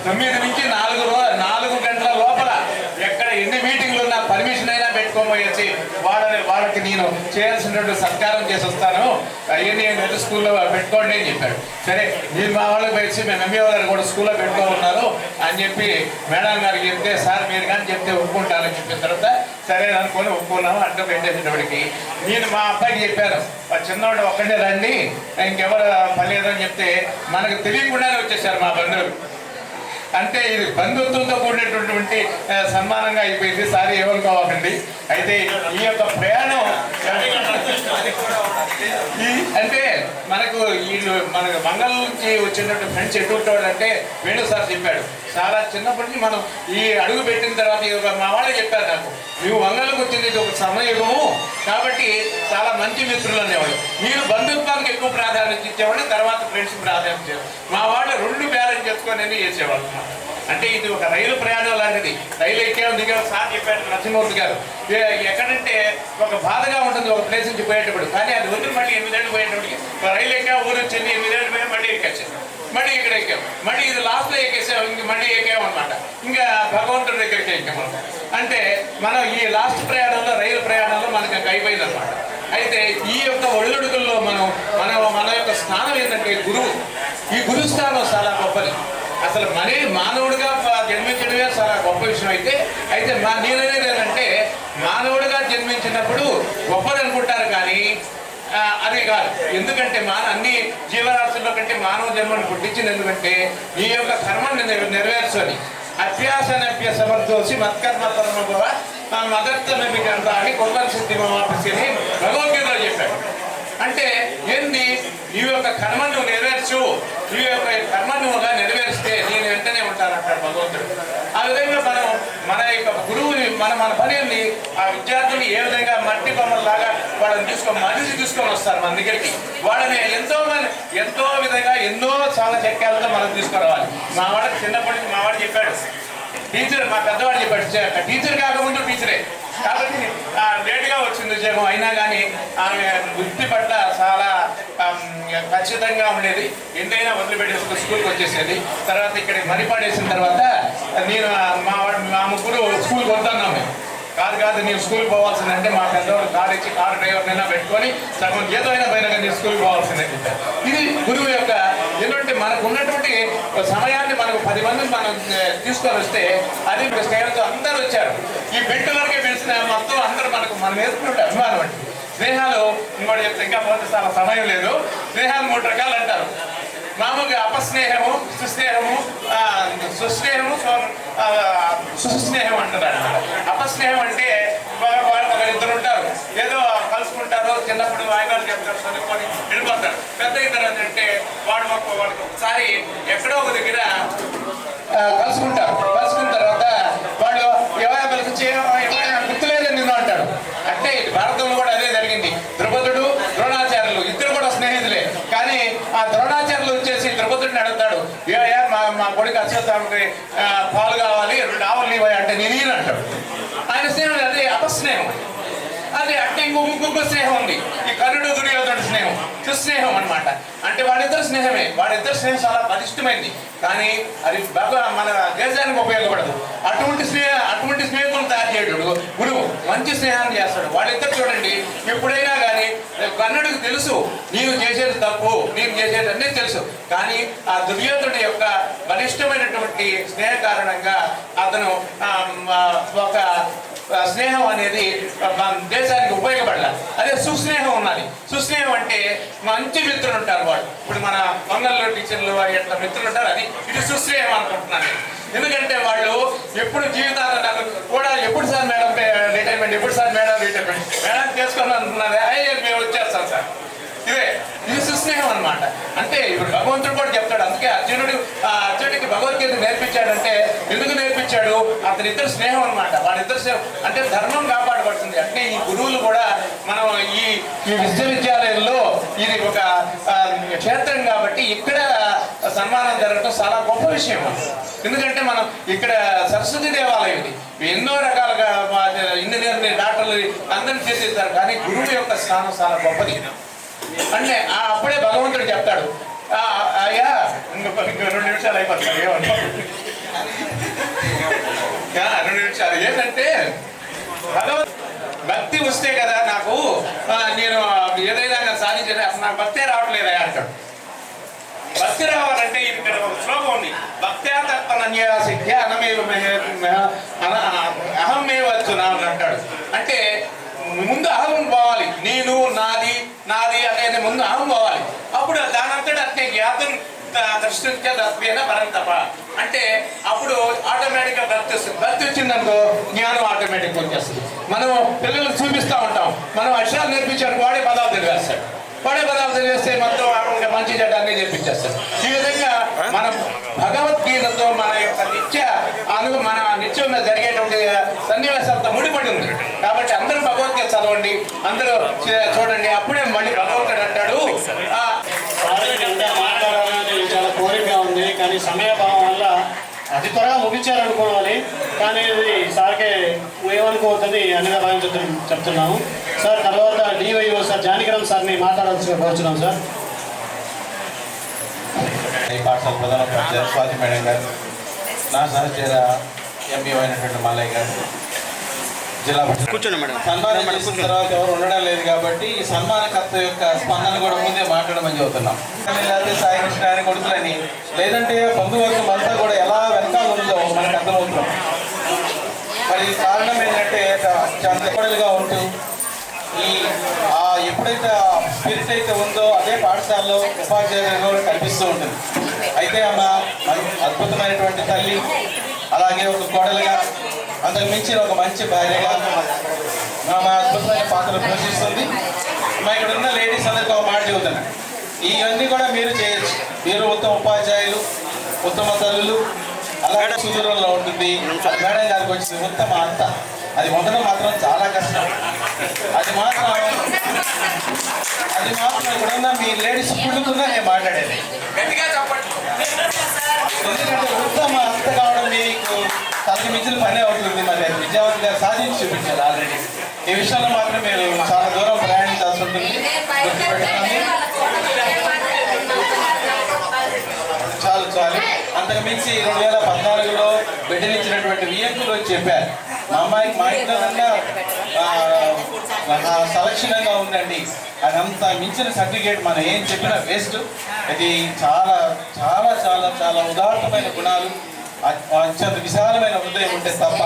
9 నుంచి 4 గంటల లోపల ఎక్కడ ఎన్ని మీటింగ్లు ఉన్నా పర్మిషన్ అయినా పెట్టుకోబోయేసి వాళ్ళకి నేను చేయాల్సినటువంటి సత్కారం చేసి వస్తాను, అవన్నీ నేను స్కూల్లో పెట్టుకోండి అని చెప్పాడు. సరే, మీరు మా వాళ్ళకి వచ్చి మేము ఎంఏ గారు కూడా స్కూల్లో పెట్టుకోమన్నారు అని చెప్పి మేడం గారికి చెప్తే, సార్ మీరు కానీ చెప్తే ఒప్పుకుంటారని చెప్పిన తర్వాత సరే అనుకొని ఒప్పుకున్నాము. అంటూ పెట్టేసేటప్పటికి నేను మా అబ్బాయికి చెప్పాను, చిన్నవాడు ఒక్కడే రండి ఇంకెవరు పని లేదని చెప్తే మనకు తెలియకుండానే వచ్చేసారు మా బంధువులు. అంటే ఇది బంధుత్వంతో కూడినటువంటి సన్మానంగా అయిపోయింది. సారీ ఏమనుకోవాలండి. అయితే ఈ యొక్క ప్రయాణం అంటే మనకు వీళ్ళు మంగళ నుంచి వచ్చినట్టు ఫ్రెండ్స్ ఎటువంటి అంటే వేణు సార్ చెప్పాడు, చాలా చిన్నప్పటి నుంచి మనం ఈ అడుగు పెట్టిన తర్వాత మా వాళ్ళే చెప్పారు నాకు, నువ్వు మంగళకు వచ్చింది ఇది ఒక సమయము కాబట్టి చాలా మంచి మిత్రులు అనేవాడు. మీరు బంధుత్వానికి ఎక్కువ ప్రాధాన్యత ఇచ్చేవాడు, తర్వాత ఫ్రెండ్స్ ప్రాధాన్యత ఇచ్చేవాడు. మా వాళ్ళు 2 బ్యాలెన్స్ చేసుకొని చేసేవాళ్ళు. అంటే ఇది ఒక రైలు ప్రయాణం లాంటిది. రైలు ఎక్కేమో దిగాము. సార్ చెప్పాడు నరసింహమూర్తి గారు, ఎక్కడంటే ఒక బాధగా ఉంటుంది ఒక ప్లేస్ నుంచి పోయేటప్పుడు. కానీ అది వదిలి మళ్ళీ 8 ఏళ్ళు పోయేటప్పటికి రైలు ఎక్కా ఊరు వచ్చింది, 8 ఏళ్ళు పోయి మళ్ళీ ఎక్కేసాం, మళ్ళీ ఇక్కడ ఎక్కాము, మళ్ళీ ఇది లాస్ట్లో ఎక్కేసాం, ఇంక మళ్ళీ ఎక్కామన్నమాట. ఇంకా భగవంతుడి దగ్గరికి ఎక్కాము. అంటే మనం ఈ లాస్ట్ ప్రయాణంలో రైలు ప్రయాణంలో మనకు అయిపోయింది అనమాట. అయితే ఈ యొక్క ఒళ్ళొడుగుల్లో మన యొక్క స్థానం ఏంటంటే గురువు. ఈ గురు స్థానం చాలా గొప్పది. అసలు మానవుడిగా జన్మించడమే చాలా గొప్ప విషయం. అయితే నేననేది ఏంటంటే మానవుడిగా జన్మించినప్పుడు గొప్పది అనుకుంటారు కానీ అది కాదు. ఎందుకంటే అన్ని జీవరాశుల్లో కంటే మానవ జన్మను పుట్టించింది ఎందుకంటే ఈ యొక్క కర్మాన్ని నెరవేర్చుని అభ్యాసనభ్య సమర్థోసి మత్కర్మ పరమభవ మదర్థమిక అని కొబ్బరి సిద్ధి మాపసి అని భగవద్గీతలో చెప్పాడు. అంటే ఏంది, ఈ యొక్క కర్మను నెరవేర్చు, ఈ యొక్క కర్మను నెరవేరిస్తే నేను వెంటనే ఉంటానంటాడు భగవంతుడు. ఆ విధంగా మన యొక్క గురువుని మన పనిని ఆ విద్యార్థులు ఏ విధంగా మట్టి బొమ్మలాగా వాళ్ళని తీసుకొని వస్తారు మన దగ్గరికి. వాళ్ళని ఎంతో విధంగా ఎన్నో చాలా చెక్కాలతో మనం తీసుకురావాలి. మా వాడికి చిన్నప్పటి నుంచి మా వాడు చెప్పాడు, టీచర్ మా పెద్దవాడు చెప్పాడు, టీచర్ కాకముందు టీచరే కాబట్టి లేటుగా వచ్చింది ఉద్యోగం. అయినా కానీ ఆమె వృత్తి పట్ల చాలా ఖచ్చితంగా ఉండేది. ఎంతైనా వదిలిపెట్టేసి స్కూల్కి వచ్చేసేది. తర్వాత ఇక్కడ మరిపాడేసిన తర్వాత నేను మా ముగ్గురు స్కూల్కి వద్దన్నాము. కాదు నీవు స్కూల్కి పోవాల్సిందంటే మా పెద్దవాడు కారు ఇచ్చి కారు డ్రైవర్నైనా పెట్టుకొని సగం ఏదో అయినా పోయినా కానీ స్కూల్కి పోవాల్సిందని చెప్పారు. ఇది గురువు యొక్క ఎందుకంటే మనకు ఉన్నటువంటి సమయాన్ని మనకు 10 మందిని మనం తీసుకొని వస్తే అది స్నేహితులతో అందరూ వచ్చారు. ఈ బెట్టు వరకే పిలిచిన మొత్తం అందరూ మనం వేసుకుంటే అభిమానం అండి. స్నేహాలు ఇంకోటి చెప్తే ఇంకా పోతే చాలా సమయం లేదు. స్నేహాలు 3 రకాలు అంటారు. మామూలుగా అపస్నేహము, సుస్నేహము, సుస్నేహం అంటారు. అపస్నేహం అంటే ఇద్దరు ఉంటారు, ఏదో కలుసుకుంటారు, చిన్నప్పుడు వాయిదాలు చెప్తారు, చదువుకొని వెళ్ళిపోతారు. పెద్ద ఇద్దరు అంటే వాళ్ళకి ఒకసారి ఎక్కడో ఒక దగ్గర కలుసుకుంటారు. కలుసుకున్న తర్వాత వాళ్ళు ఎవరైనా పిలిచి గుర్తులేదని నిన్ను అంటాడు. అంటే భారతంలో కూడా అదే జరిగింది. ద్రౌపదుడు ద్రోణాచార్యులు ఇద్దరు కూడా స్నేహితులే. కానీ ఆ ద్రోణాచార్యులు వచ్చేసి ద్రౌపదుడిని అడుగుతాడు, మా కొడుకు అశ్వత్థామకి పాలు కావాలి, 2 ఆవులు ఇవ్వాలి అంటే నేను అంటాడు. ఆయన స్నేహం అదే అపస్నేహం. అది అంటే ఇంకొక స్నేహం ఉంది, ఈ కర్ణుడు దుర్యోధనుడి స్నేహం. సుస్నేహం అన్నమాట. అంటే వాళ్ళిద్దరు స్నేహమే, వాళ్ళిద్దరు స్నేహం చాలా బలిష్టమైంది, కానీ అది మన దేశానికి ఉపయోగపడదు. అటువంటి స్నేహితులను తయారు చేయడు గురువు, మంచి స్నేహాన్ని చేస్తాడు. వాళ్ళిద్దరు చూడండి, ఎప్పుడైనా కానీ కర్ణుడికి తెలుసు నేను చేసేది తప్పు, నేను చేసేది అన్నీ తెలుసు, కానీ ఆ దుర్యోధనుడి యొక్క బలిష్టమైనటువంటి స్నేహ కారణంగా అతను ఒక స్నేహం అనేది దేశానికి ఉపయోగపడాలి. అదే సుస్నేహం ఉన్నది. సుస్నేహం అంటే మంచి మిత్రులు ఉంటారు వాళ్ళు. ఇప్పుడు మన మంగళూరు టీచర్లు ఎట్లా మిత్రులు ఉంటారు, అది ఇది సుస్నేహం అనుకుంటున్నాను. ఎందుకంటే వాళ్ళు ఎప్పుడు జీవితాలను కూడా ఎప్పుడు సార్ మేడం రిటైర్మెంట్, ఎప్పుడు సార్ మేడం రిటైర్మెంట్, మేడం చేసుకొని అంటున్నారు, అయ్యే మేము వచ్చేస్తాం సార్. ఇది సుస్నేహం అనమాట. అంటే ఇప్పుడు భగవంతుడు కూడా చెప్తాడు. అందుకే అర్జునుడికి భగవద్గీత నేర్పించాడంటే ఎందుకు నేర్పించాడు? అతనిద్దరు స్నేహం అనమాట. వాళ్ళిద్దరు స్నేహం అంటే ధర్మం కాపాడబడుతుంది. అంటే ఈ గురువులు కూడా మనం ఈ విశ్వవిద్యాలయంలో ఇది ఒక క్షేత్రం కాబట్టి ఇక్కడ సన్మానం జరగడం చాలా గొప్ప విషయం. ఎందుకంటే మనం ఇక్కడ సరస్వతి దేవాలయం ఇది, ఎన్నో రకాలుగా ఇంజనీర్ని, డాక్టర్లు అందరినీ తీర్చిస్తారు, కానీ గురువు యొక్క స్థానం చాలా గొప్పది. అంటే అప్పుడే భగవంతుడు చెప్తాడు, అయ్యా ఇంకో 2 నిమిషాలు అయిపోతాడు, 2 నిమిషాలు. ఏంటంటే భక్తి వస్తే కదా నాకు నేను ఏదైనా సాధించేది, అసలు నాకు భక్తే రావట్లేదా అంటాడు. భక్తి రావాలంటే ఇక్కడ ఒక శ్లోకం ఉంది, భక్త్యాతత్వనన్యాసిద్ధ్య అహమే వచ్చునా అని అంటాడు. అంటే ముందు అహం పోవాలి, నేను నాది అనేది ముందు అహం పోవాలి. అప్పుడు దానంతటా అట్నే జ్ఞాతం దృష్టించే తత్వేన పరంతప అంటే అప్పుడు ఆటోమేటిక్గా భక్తి వస్తుంది. భక్తి వచ్చిందనుకో జ్ఞానం ఆటోమేటిక్గా వచ్చేస్తుంది. మనం పిల్లలకు చూపిస్తూ ఉంటాం, మనం అక్షరాలు నేర్పించాడు, వాడే పదాలు తెలివేస్తాడు. వాడే పదాలు తెలివేస్తే మొత్తం మంచి చెడ్డ అన్నీ నేర్పించేస్తాడు. ఈ విధంగా మనం భగవద్గీతతో మన యొక్క మన నిత్యం జరిగేటువంటి సన్నివేశాలతో ముడిపడి ఉంది. కాబట్టి అందరూ భగవద్గీత చదవండి, అందరూ చూడండి, అప్పుడే మళ్ళీ భగవంతుడు అంటాడు. మాట్లాడాలని చాలా కోరిక ఉంది, కానీ సమయభావం వల్ల అతి త్వరగా ముగించారనుకోవాలి. కానీ ఇది సార్కే ఏమనుకోవద్దని అనిగా చెప్తున్నాము. సార్ తర్వాత డివైఓ సార్ జానకిరామ్ సార్ని మాట్లాడాల్సి కోరుచున్నాం. సార్ ఈ పాఠశాల ప్రధాన ఉపాధ్యాయులు స్వాతి మేడం గారు, నా సహచర ఎంపీ అయినటువంటి మల్లయ్య గారు, జిల్లా సన్మానం చేసిన తర్వాత ఎవరు ఉండడం లేదు కాబట్టి ఈ సన్మానకర్త యొక్క స్పందన కూడా ముందే మాట్లాడమని చెబుతున్నాం. లేకపోతే సాయి కృష్ణ అని కొడుకులని, లేదంటే బంధువర్గం అంతా కూడా ఎలా వెనకాల ఉందో మనకు అర్థమవుతున్నాం. మరి కారణం ఏంటంటే చంద్రపడలుగా ఉంటూ ఎప్పుడైతే స్పిరిట్ అయితే ఉందో అదే పాఠశాలలో ఉపాధ్యాయులు కూడా కనిపిస్తూ ఉంటుంది. అయితే ఆమె అద్భుతమైనటువంటి తల్లి, అలాగే ఒక కోడలుగా, అంతకు మించి ఒక మంచి భార్యగా ఆమె అద్భుతమైన పాత్ర పోషిస్తుంది. మా ఇక్కడ ఉన్న లేడీస్ అందరికీ ఒక మాట చెబుతున్నాను, ఇవన్నీ కూడా మీరు చేయొచ్చు. మీరు ఉత్తమ ఉపాధ్యాయులు, ఉత్తమ తల్లులు, అలాగే సుదూరంలో ఉంటుంది. మేడం గారికి వచ్చింది ఉత్తమ అంత, అది ఉండడం మాత్రం చాలా కష్టం. అది మాత్రం ఇప్పుడున్న మీ లేడీస్ పుట్టుకుందా నేను మాట్లాడేది. ఎందుకంటే ఉత్తమ అంత కావడం మీకు తనకి మించిన పనే అవుతుంది. మరి విద్యావంతులుగా సాధించి చూపించారు ఆల్రెడీ. ఈ విషయంలో మాత్రం మీరు చాలా దూరం ప్రయాణించాల్సి ఉంటుంది. చాలు. అంతకు మించి 2014లో బిడ్డనిచ్చినటువంటి వియంకులు వచ్చి చెప్పారు, మా అమ్మాయికి మా ఇంట్లో సలక్షణంగా ఉందండి. అదంతా మించిన సర్టిఫికేట్ మనం ఏం చెప్పినా వేస్ట్. ఇది చాలా చాలా చాలా చాలా ఉదాత్తమైన గుణాలు, అత్యంత విశాలమైన హృదయం ఉంటే తప్ప,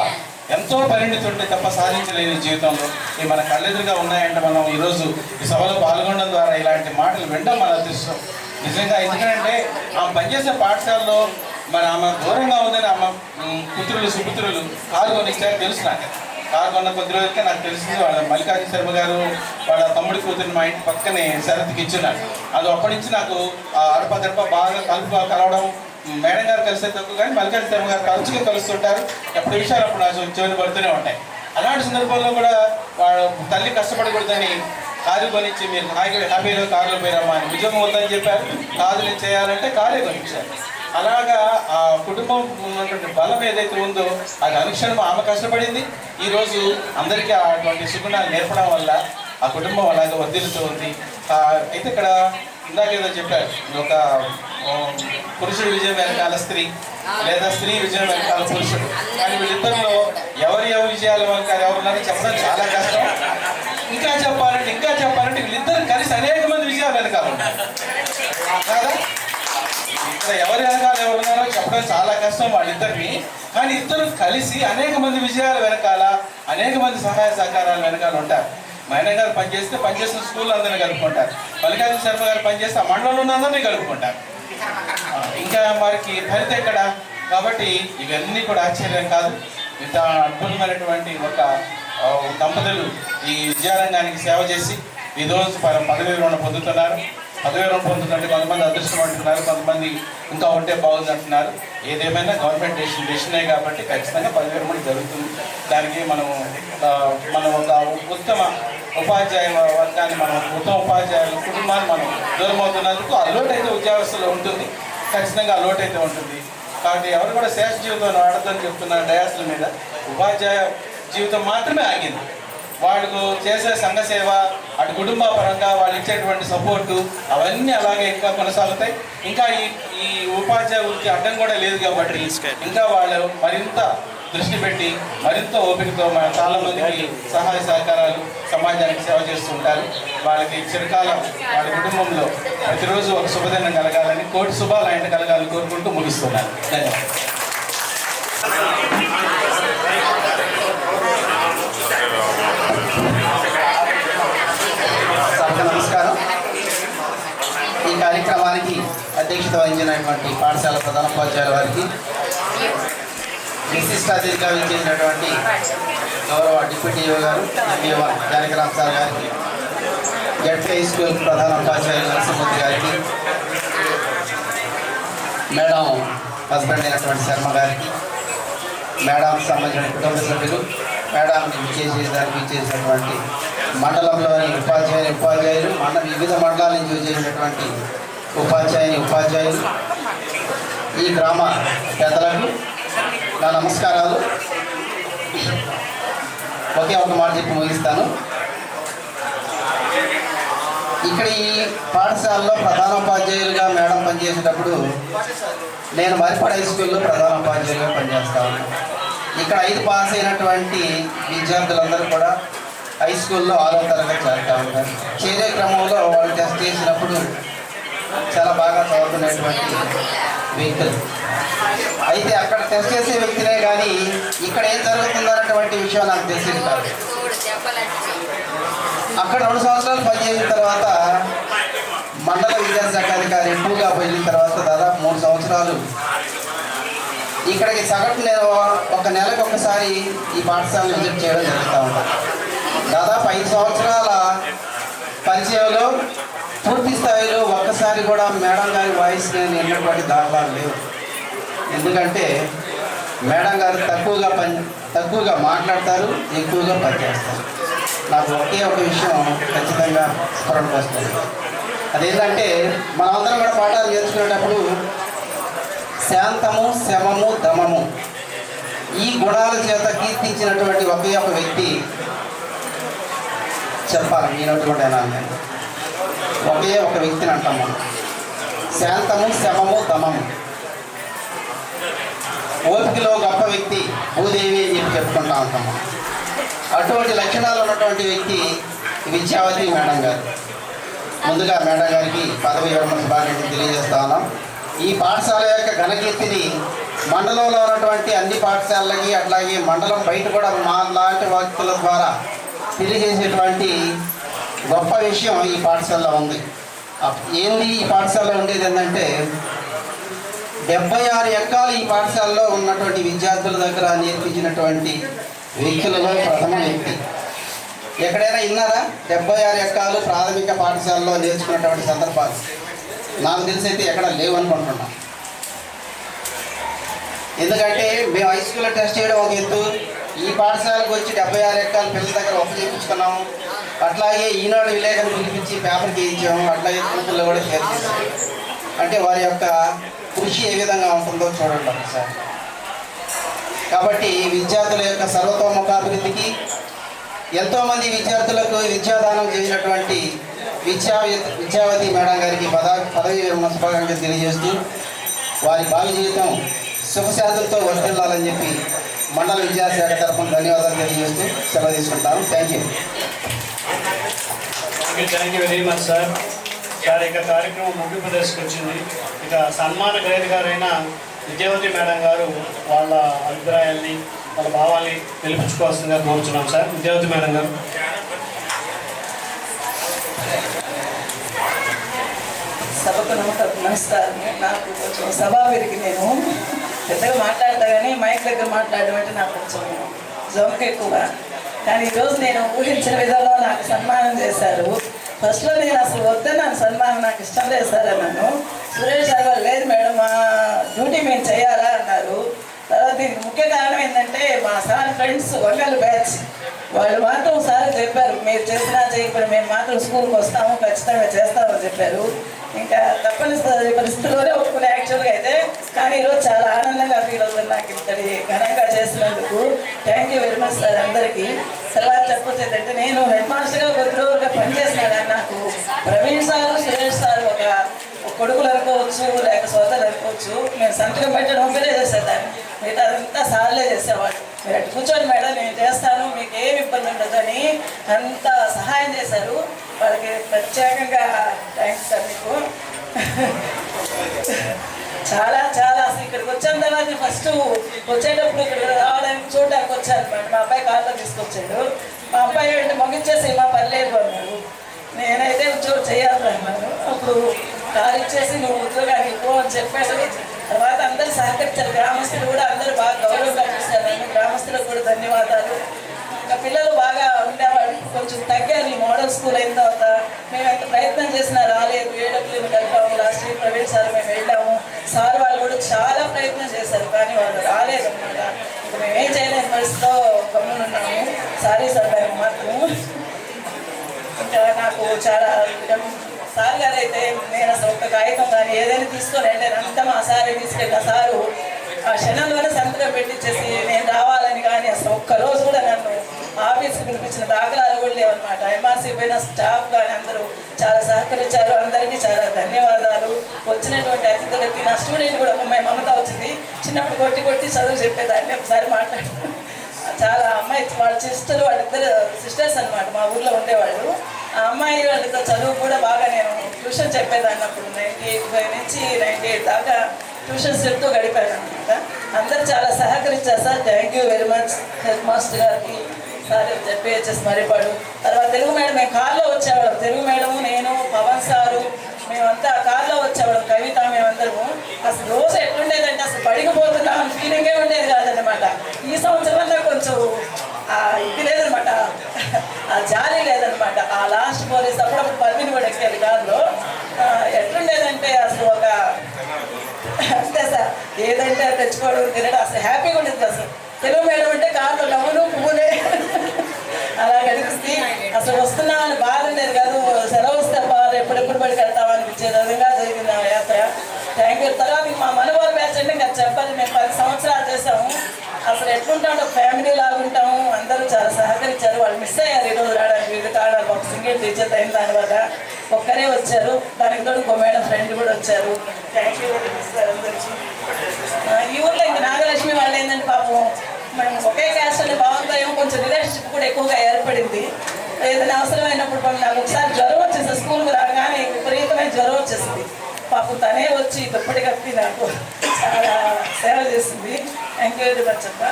ఎంతో పరిణితి ఉంటే తప్ప సాధించలేని జీవితంలో ఇవి మన కళ్ళెదురుగా ఉన్నాయంటే మనం ఈరోజు ఈ సభలో పాల్గొనడం ద్వారా ఇలాంటి మాటలు వినడం మన అదృష్టం నిజంగా. ఎందుకంటే ఆమె పనిచేసే పాఠశాలలో మరి ఆమె దూరంగా ఉందని ఆమె పుత్రులు సుపుత్రులు కారు కొనిచ్చారు తెలుసు. నాకు కారు కొన్న కొద్ది రోజులకే నాకు తెలిసింది. వాళ్ళ మల్లికార్జున శర్మ గారు వాళ్ళ తమ్ముడి కూతురిని మా ఇంటి పక్కనే షరతుకి ఇచ్చినారు. అది అప్పటి నుంచి నాకు అడపదడప బాగా కలవడం, మేడం గారు కలిసే తక్కువ కానీ మల్లికార్జున శర్మ గారు తరచుగా కలుస్తుంటారు. ఎప్పుడు విషయాలు అప్పుడు నాకు చెవులు పడుతూనే ఉంటాయి. అలాంటి సందర్భంలో కూడా వాళ్ళ తల్లి కష్టపడకూడదని కారు కొనిచ్చి మీరు హ్యాపీగా కారులో పోయిరమ్మా అని, ఉద్యోగం వద్దని చెప్పారు, కారులు చేయాలంటే కారే కొనిచ్చారు. అలాగా ఆ కుటుంబం ఉన్నటువంటి బలం ఏదైతే ఉందో అది అనుక్షణం ఆమె కష్టపడింది. ఈరోజు అందరికీ అటువంటి సుగుణాలు నేర్పడం వల్ల ఆ కుటుంబం అలాగే వర్ధిల్లుతూ ఉంది. అయితే ఇక్కడ ఇందాక ఏదో చెప్పారు, ఒక పురుషుడి విజయం వెనకాల స్త్రీ, లేదా స్త్రీ విజయం వెనకాల పురుషుడు. కానీ వీళ్ళిద్దరిలో ఎవరి విజయాల వెనకాల ఎవరున్నారో చెప్పడం చాలా కష్టం. ఇంకా చెప్పాలంటే వీళ్ళిద్దరు కలిసి అనేక మంది విజయాలు వెనకాల ఉంటారు కదా. ఇక్కడ ఎవరి వెనకాల ఎవరున్నారో చెప్పడం చాలా కష్టం వాళ్ళిద్దరిని. కానీ ఇద్దరు కలిసి అనేక మంది విజయాల వెనకాల, అనేక మంది సహాయ సహకారాల వెనకాల ఉంటారు. మైనర్ గారు పనిచేసిన స్కూల్ అందరినీ కలుపుకుంటారు. మల్లికార్జున శర్మ గారు పనిచేస్తే ఆ మండలంలో ఉన్న అందరినీ కలుపుకుంటారు. ఇంకా వారికి ఫలితం ఎక్కడ? కాబట్టి ఇవన్నీ కూడా ఆశ్చర్యం కాదు. ఇంత అద్భుతమైనటువంటి ఒక దంపతులు ఈ విద్యారంగానికి సేవ చేసి ఈరోజు పదవి విరమణ పొందుతున్నారు. పదవి విరమణ పొందుతుంటే కొంతమంది అదృష్టం అంటున్నారు, కొంతమంది ఇంకా ఉంటే బాగుంది అంటున్నారు. ఏదేమైనా గవర్నమెంట్ డెసిషనే కాబట్టి ఖచ్చితంగా పదవి విరమణ జరుగుతుంది. దానికి మనం ఒక ఉత్తమ ఉపాధ్యాయ వర్గాన్ని, ఉత్తమ ఉపాధ్యాయుల కుటుంబాన్ని మనం దూరం అవుతున్నందుకు ఆ లోటు అయితే ఉద్యోగస్తులు ఉంటుంది, ఖచ్చితంగా ఆ లోటు అయితే ఉంటుంది. కాబట్టి ఎవరు కూడా శేష జీవితం ఆడద్దని చెప్తున్నారు డయాస్ల మీద. ఉపాధ్యాయ జీవితం మాత్రమే ఆగింది. వాళ్ళకు చేసే సంఘ సేవ, అటు కుటుంబ పరంగా వాళ్ళు ఇచ్చేటువంటి సపోర్టు అవన్నీ అలాగే ఇంకా కొనసాగుతాయి. ఇంకా ఈ ఉపాధ్యాయ వృత్తి అడ్డం కూడా లేదు కాబట్టి ఇంకా వాళ్ళు మరింత దృష్టి పెట్టి మరింత ఓపికతో చాలా మందికి సహాయ సహకారాలు సమాజానికి సేవ చేస్తుంటారు. వాళ్ళకి చిరకాలం వాళ్ళ కుటుంబంలో ప్రతిరోజు ఒక శుభదినం కలగాలని, కోటి శుభాలు ఆయన కలగాలని కోరుకుంటూ ముగిస్తున్నాను. ధన్యవాదాలు. నమస్కారం. ఈ కార్యక్రమానికి అధ్యక్షత వహించినటువంటి పాఠశాల ప్రధానోపాధ్యాయుల వారికి, విశిష్ట అతిథిగా చేసినటువంటి గౌరవ డిప్యూటీ ఈఓ గారు ఎంఈఓ జానకిరామ్ సార్ గారికి, జడ్పీ హై స్కూల్ ప్రధానోపాధ్యాయులు నరసింహమూర్తి గారికి, మేడం హస్బెండ్ అయినటువంటి శర్మ గారికి, మేడంకి సంబంధించిన కుటుంబ సభ్యులు, మేడంని విచ్చేసినటువంటి మండలంలోని ఉపాధ్యాయులు వివిధ మండలాల నుంచి విచ్చేసినటువంటి ఉపాధ్యాయులు, ఈ గ్రామ పెద్దలకు నా నమస్కారాలు. ఒకే ఒక మాట చెప్పి ముగిస్తాను. ఇక్కడ ఈ పాఠశాలలో ప్రధానోపాధ్యాయులుగా మేడం పనిచేసేటప్పుడు నేను మరిపాడు హై స్కూల్లో ప్రధానోపాధ్యాయులుగా పనిచేస్తా ఉన్నాను. ఇక్కడ 5 పాస్ అయినటువంటి విద్యార్థులందరూ కూడా హై స్కూల్లో 6వ తరగతి చేస్తూ ఉంటారు. చేరే క్రమంలో వాళ్ళు టెస్ట్ చేసినప్పుడు చాలా బాగా చదువుతున్నటువంటి వ్యక్తులు. అయితే అక్కడ టెస్ట్ చేసే వ్యక్తులే కానీ ఇక్కడ ఏం జరుగుతుందన్నటువంటి విషయం నాకు తెలిసింది కాదు. అక్కడ 2 సంవత్సరాలు పనిచేసిన తర్వాత మండల విద్యాశాఖ అధికారి ఎక్కువగా వెళ్ళిన తర్వాత దాదాపు 3 సంవత్సరాలు ఇక్కడికి సగటు నేను ఒక నెలకు ఒకసారి ఈ పాఠశాలను విజిట్ చేయడం జరుగుతూ ఉంటాను. దాదాపు 5 సంవత్సరాల పరిచయంలో పూర్తి స్థాయిలో ఒక్కసారి కూడా మేడం గారి వాయిస్ నేను విన్నటువంటి దాఖలాలు లేవు. ఎందుకంటే మేడం గారు తక్కువగా మాట్లాడతారు, ఎక్కువగా పనిచేస్తారు. నాకు ఒకే ఒక విషయం ఖచ్చితంగా స్ఫురణకు వస్తుంది. అదేంటంటే మనమందరం కూడా పాఠాలు నేర్చుకునేటప్పుడు శాంతము, శమము, దమము ఈ గుణాల చేత కీర్తించినటువంటి ఒకే ఒక వ్యక్తి చెప్పాలి, నేనటువంటి ఒకే ఒక వ్యక్తిని అంటాం మనం. శాంతము, శమము, దమము, ఓపికలో గొప్ప వ్యక్తి భూదేవి అని చెప్పి చెప్పుకుంటా ఉంటాం మనం. అటువంటి లక్షణాలు ఉన్నటువంటి వ్యక్తి విద్యావతి మేడం గారు. ముందుగా మేడం గారికి పదవి విరమణ శుభాకాంక్షలు తెలియజేస్తా ఉన్నాం. ఈ పాఠశాల యొక్క ఘనకీర్తిని మండలంలో ఉన్నటువంటి అన్ని పాఠశాలలకి, అట్లాగే మండలం బయట కూడా మా లాంటి వ్యక్తుల ద్వారా తెలియజేసేటువంటి గొప్ప విషయం ఈ పాఠశాలలో ఉంది. ఏంది ఈ పాఠశాలలో ఉండేది ఏంటంటే 76 ఎకరాలు ఈ పాఠశాలలో ఉన్నటువంటి విద్యార్థుల దగ్గర నేర్పించినటువంటి వ్యక్తులలో ప్రథమ వ్యక్తి. ఎక్కడైనా విన్నారా 76 ఎకరాలు ప్రాథమిక పాఠశాలలో నేర్చుకున్నటువంటి సందర్భాలు? నాకు తెలిసి అయితే ఎక్కడ లేవు అనుకుంటున్నాం. ఎందుకంటే మేము హై స్కూల్లో టెస్ట్ చేయడం ఒక ఎత్తు, ఈ పాఠశాలకు వచ్చి 76 ఎకరాలు పిల్లల దగ్గర ఒప్పు చేయించుకున్నాము. అట్లాగే ఈనాడు విలేకరులు పిలిపించి పేపర్కి ఇచ్చాము, అట్లాగే గ్రూపుల్లో కూడా షేర్ చేసాము. అంటే వారి యొక్క కృషి ఏ విధంగా ఉంటుందో చూడండి ఒకసారి. కాబట్టి విద్యార్థుల యొక్క సర్వతోముఖాభివృద్ధికి ఎంతోమంది విద్యార్థులకు విద్యాదానం చేసినటువంటి విద్యావతి మేడం గారికి పదవి విరమణ శుభాకాంక్షలు తెలియజేస్తూ వారి భావి జీవితం సుఖశాంతులతో వర్తిల్లాలని చెప్పి మండల విద్యాశాఖ తరఫున ధన్యవాదాలు తెలియజేస్తూ సెలవు తీసుకుంటాను. Thank you. Thank you very much sir. ఇక కార్యక్రమం ముగింపు దశకు వచ్చింది. ఇక సన్మాన గ్రహీత గారైన విద్యావతి మేడం గారు వాళ్ళ అభిప్రాయాల్ని వాళ్ళ భావాల్ని తెలిపించుకోవాల్సిందిగా కోరుచున్నాం సార్. విద్యావతి మేడం గారు. సభకు నమస్కారం. నాకు కొంచెం సభా విరిగి నేను పెద్దగా మాట్లాడతా కానీ మైక్ దగ్గర మాట్లాడడం అంటే నాకు కొంచెం జోక్ ఎక్కువ. కానీ ఈరోజు నేను ఊహించిన విధంగా నాకు సన్మానం చేశారు. ఫస్ట్లో నేను అసలు వద్దన్నాను, సన్మానం నాకు ఇష్టం లేదు సార్ అన్నాను. సురేష్ సార్ వాళ్ళు లేదు మేడం మా డ్యూటీ మేము చేయాలా అన్నారు. తర్వాత దీనికి ముఖ్య కారణం ఏంటంటే మా సార్ ఫ్రెండ్స్ వంగలు బ్యాచ్ వాళ్ళు మాత్రం సార్ చెప్పారు మీరు చేసినా చేయకపోయినా మేము మాత్రం స్కూల్కి వస్తాము ఖచ్చితంగా చేస్తామని చెప్పారు. ఇంకా తప్పనిసరి పరిస్థితుల్లోనే ఒప్పుకునే యాక్చువల్గా అయితే. కానీ ఈరోజు చాలా ఆనందంగా ఫీల్ అవుతుంది నాకు ఇంతటి ఘనంగా చేసినందుకు. Thank you very much sir అందరికీ. తర్వాత చెప్పొచ్చేదంటే నేను హెడ్ మాస్టర్గా కొద్ది రోజులుగా పనిచేసిన కానీ నాకు ప్రవీణ్ సార్ సురేష్ సార్ ఒక కొడుకులు అనుకోవచ్చు లేక సోదరులు అనుకోవచ్చు. నేను సంతకం పెట్టడం ఒకటే చేసేదాన్ని, మిగతా అదంతా సార్లే చేసేవాడు. మీరు అటు కూర్చోండి మేడం నేను చేస్తాను మీకు ఏమి ఇబ్బంది ఉండదు అని అంత సహాయం చేశారు. వాళ్ళకి ప్రత్యేకంగా థ్యాంక్స్ సార్ మీకు. చాలా చాలా అసలు ఇక్కడికి వచ్చిన తర్వాత ఫస్ట్ వచ్చేటప్పుడు ఇక్కడ రావడానికి చూడడానికి వచ్చాను మేడం. మా అబ్బాయి కార్లో తీసుకొచ్చాడు. మా అబ్బాయి అంటే ముగించేసి మా పర్లేదు అన్నాడు. నేనైతే ఉద్యోగం చేయాలన్నాను. అప్పుడు కారు ఇచ్చేసి నువ్వు ఉద్యోగానికి పో అని చెప్పాడు. తర్వాత అందరూ సహకరించారు. గ్రామస్తులు కూడా అందరూ బాగా గౌరవంగా చూశారు. గ్రామస్తులకు కూడా ధన్యవాదాలు. ఇంకా పిల్లలు బాగా ఉండేవాళ్ళు కొంచెం తగ్గారు. ఈ మోడల్ స్కూల్ అయిన తర్వాత మేము ఎంత ప్రయత్నం చేసినా రాలేదు. ఏడబ్ల్యూని కలిపాము. లాస్ట్ ఇయర్ ప్రవీణ్ సార్ మేము వెళ్ళాము. సార్ వాళ్ళు కూడా చాలా ప్రయత్నం చేశారు కానీ వాళ్ళు రాలేదు అన్నమాట. ఇంకా మేము ఏం చేయలేని పరిస్థితిలో గమ్మునున్నాము. సారీ సార్ దానికి మాత్రం. ఇంకా నాకు చాలా సార్ గారు అయితే నేను అసలు ఒక కాగితం కానీ ఏదైనా తీసుకొని వెళ్ళాను అంతా మా సారే తీసుకెళ్ళిన సారు ఆ క్షణంలోనే సంతకం పెట్టించేసి నేను రావాలని కానీ అసలు ఒక్కరోజు కూడా నన్ను ఆఫీస్కి పిలిపించిన దాఖలాలు కూడా లేవన్నమాట. ఎంఆర్సీ పోయిన స్టాఫ్ కానీ అందరూ చాలా సహకరించారు. అందరికీ చాలా ధన్యవాదాలు. వచ్చినటువంటి అతిథులకి నా స్టూడెంట్ కూడా ఒక అమ్మాయి మమత వచ్చింది. చిన్నప్పుడు కొట్టి చదువు చెప్పేదాన్ని ఒకసారి మాట్లాడు. చాలా అమ్మాయి వాళ్ళ సిస్టర్ వాళ్ళిద్దరు సిస్టర్స్ అనమాట మా ఊర్లో ఉండేవాళ్ళు. ఆ అమ్మాయి వాళ్ళతో చదువు కూడా బాగా నేను ట్యూషన్ చెప్పేదాన్ని. అప్పుడు 98 నుంచి 98 దాకా ట్యూషన్స్ చెప్తూ గడిపాను అనమాట. అందరూ చాలా సహకరించారు sir. Thank you very much head master గారికి సార్ జెడ్పీహెచ్ఎస్ మరిపాడు. తర్వాత తెలుగు మేడం మేము కార్లో వచ్చేవాళ్ళం. తెలుగు మేడము నేను పవన్ సారు మేమంతా కార్లో వచ్చేవాళ్ళం. కవిత మేమందరము అసలు రోజు ఎట్లుండేదంటే అసలు పడిగిపోతున్నాం ఫీలింగే ఉండేది కాదనమాట. ఈ సంవత్సరం కొంచెం ఇది లేదనమాట, ఆ జాలి లేదనమాట. ఆ లాస్ట్ పోలీస్ అప్పుడప్పుడు పర్మిని కూడా ఎక్కేది కార్లో. ఎట్లుండేదంటే అసలు ఒక అంతే సార్ ఏదంటే తెచ్చుకోవడం తినడం అసలు హ్యాపీగా ఉండేది. అసలు తెలుగు మేడం అంటే కార్లో నవ్వులు పువ్వులే అలా కనిపిస్తే అసలు వస్తున్నామని బాధ ఉండేది కాదు. సెలవు వస్తే ఎప్పుడెప్పుడు బడికి వెళ్తామని అనిపించేది విధంగా జరిగింది ఆ యాత్ర. Thank you. తర్వాత మా మనవారు బ్యాచ్ అంటే ఇంకా చెప్పాలి. మేము 10 సంవత్సరాలు చేసాము. అసలు ఎట్లుంటాము ఫ్యామిలీ లాగా ఉంటాము. అందరూ చాలా సహకరించారు. వాళ్ళు మిస్ అయ్యారు ఈరోజు రావడానికి. వివిధ కారణాలు ఒక సింగిల్ టీచర్ అయిన దానివల్ల ఒక్కరే వచ్చారు. దానికి తోడు ఇంకో మేడం ఫ్రెండ్ కూడా వచ్చారు. Thank you very much sir అందరికీ. ఈ ఊర్లో ఇంకా నాగలక్ష్మి వాళ్ళు ఏంటంటే పాపం మేము ఒకే క్యాస్ట్ అనే భావంతో ఏమో కొంచెం రిలేషన్షిప్ కూడా ఎక్కువగా ఏర్పడింది. ఏదైనా అవసరమైనప్పుడు నాకు ఒకసారి జ్వరం వచ్చేసింది. స్కూల్కి రాగానే విపరీతమైన జ్వరం వచ్చేసింది. పాపం తనే వచ్చి దుప్పటి కప్పి నాకు చాలా సేవ చేసింది. థ్యాంక్ యూ వెరీ మచ్ అబ్బా.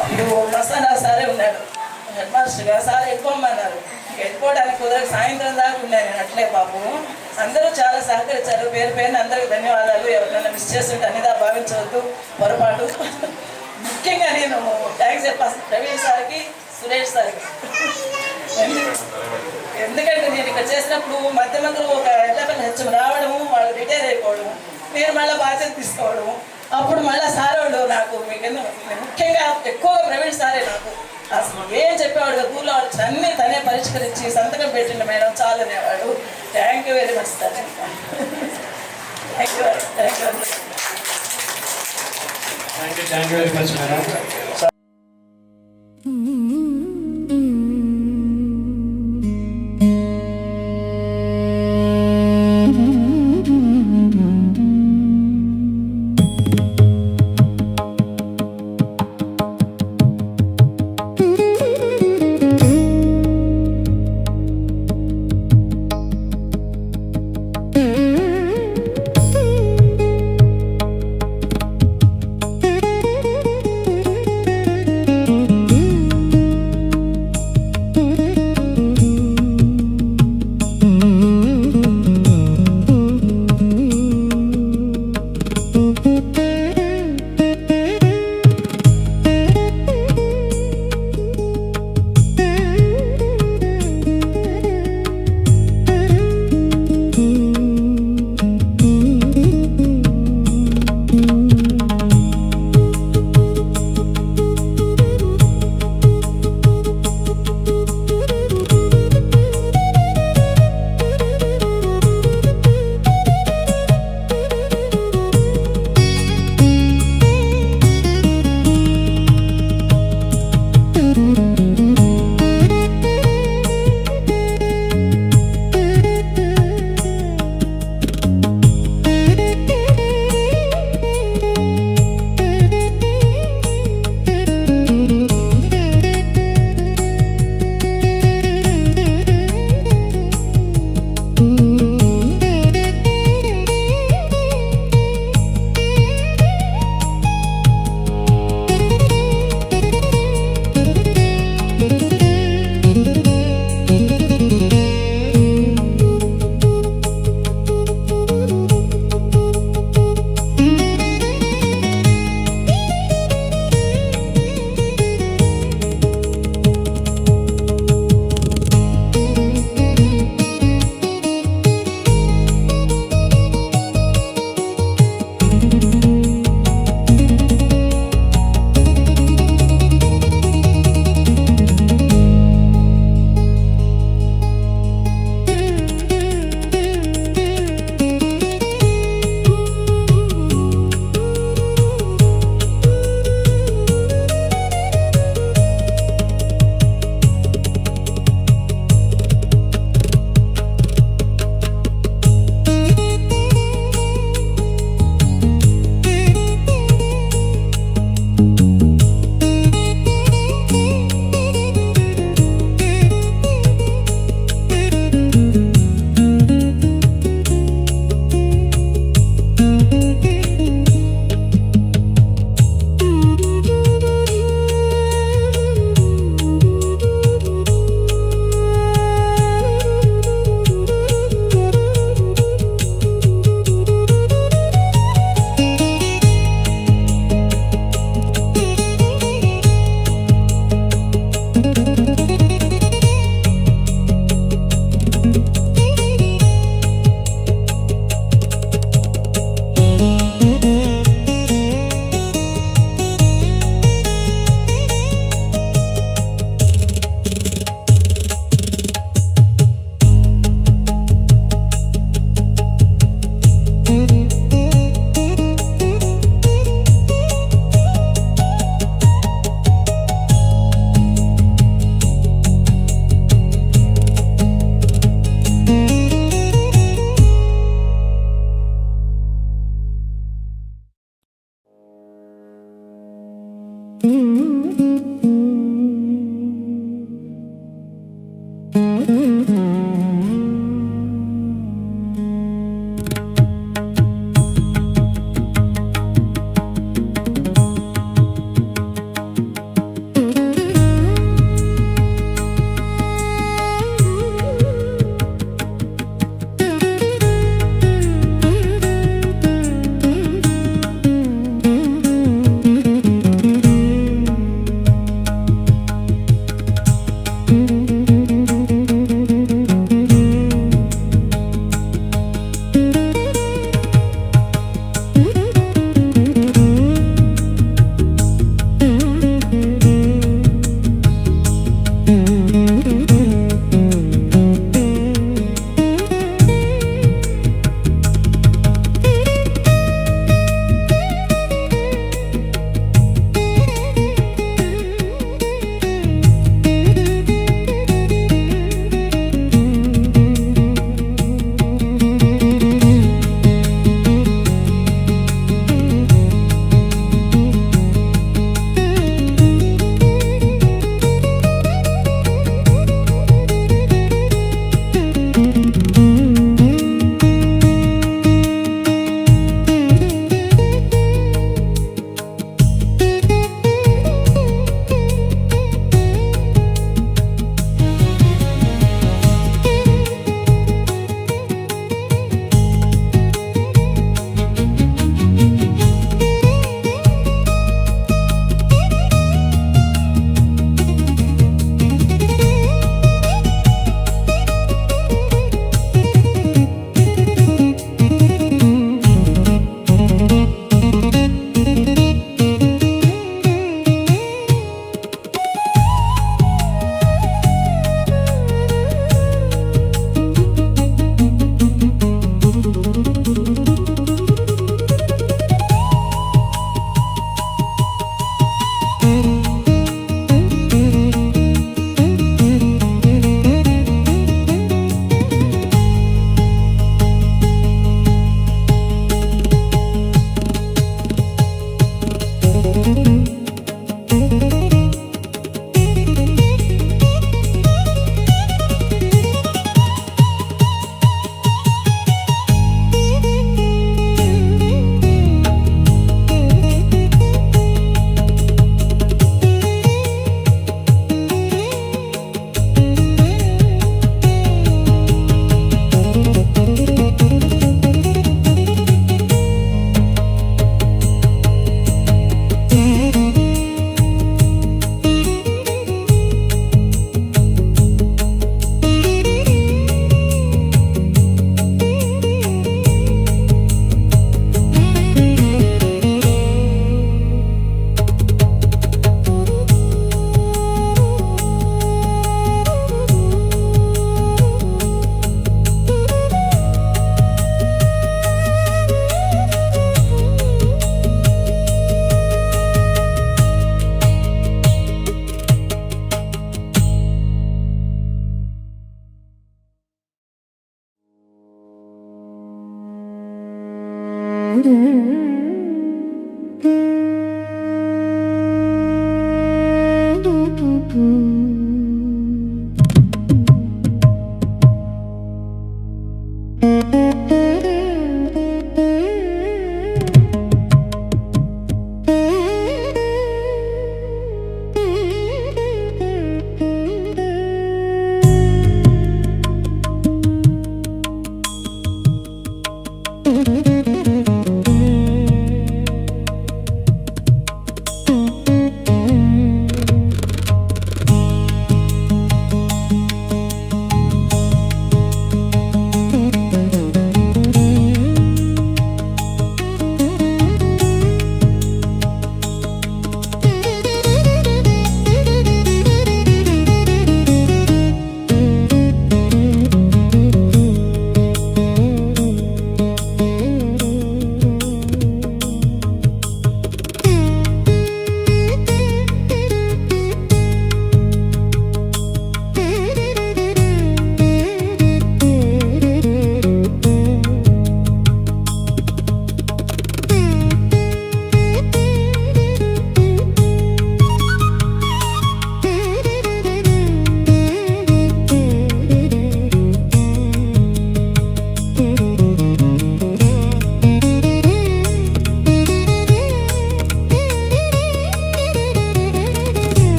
అప్పుడు మసానా సారే ఉన్నాడు హెడ్ మాస్టర్గా. సార్ వెళ్ళిపోమన్నారు. వెళ్ళిపోవడానికి కుదరదు. సాయంత్రం దాకా ఉన్నాను నేను అట్లే. పాపం అందరూ చాలా సహకరించారు. పేరు పేరున అందరికీ ధన్యవాదాలు. ఎవరినైనా మిస్ చేస్తుంటే అనిదా భావించవద్దు, పొరపాటు. ముఖ్యంగా నేను థ్యాంక్స్ చెప్పాల్సింది ప్రవీణ్ సార్కి, సురేష్ సార్కి. ఎందుకంటే నేను ఇక్కడ చేసినప్పుడు మధ్య మధ్యలో ఒక 11 హెచ్ఎం రావడము, వాళ్ళు రిటైర్ అయిపోవడము, నేను మళ్ళీ బాధ్యత తీసుకోవడము. అప్పుడు మళ్ళీ సార్ వాళ్ళు నాకు మీకు ముఖ్యంగా ఎక్కువగా ప్రవీణ్ సారే నాకు అసలు ఏం చెప్పేవాడు ఊళ్ళో వాళ్ళు అన్నీ తనే పరిష్కరించి సంతకం పెట్టిండు మేడం చాలు అనేవాడు. Thank you very much sir. Thank you thank you very much madam.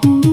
Thank you.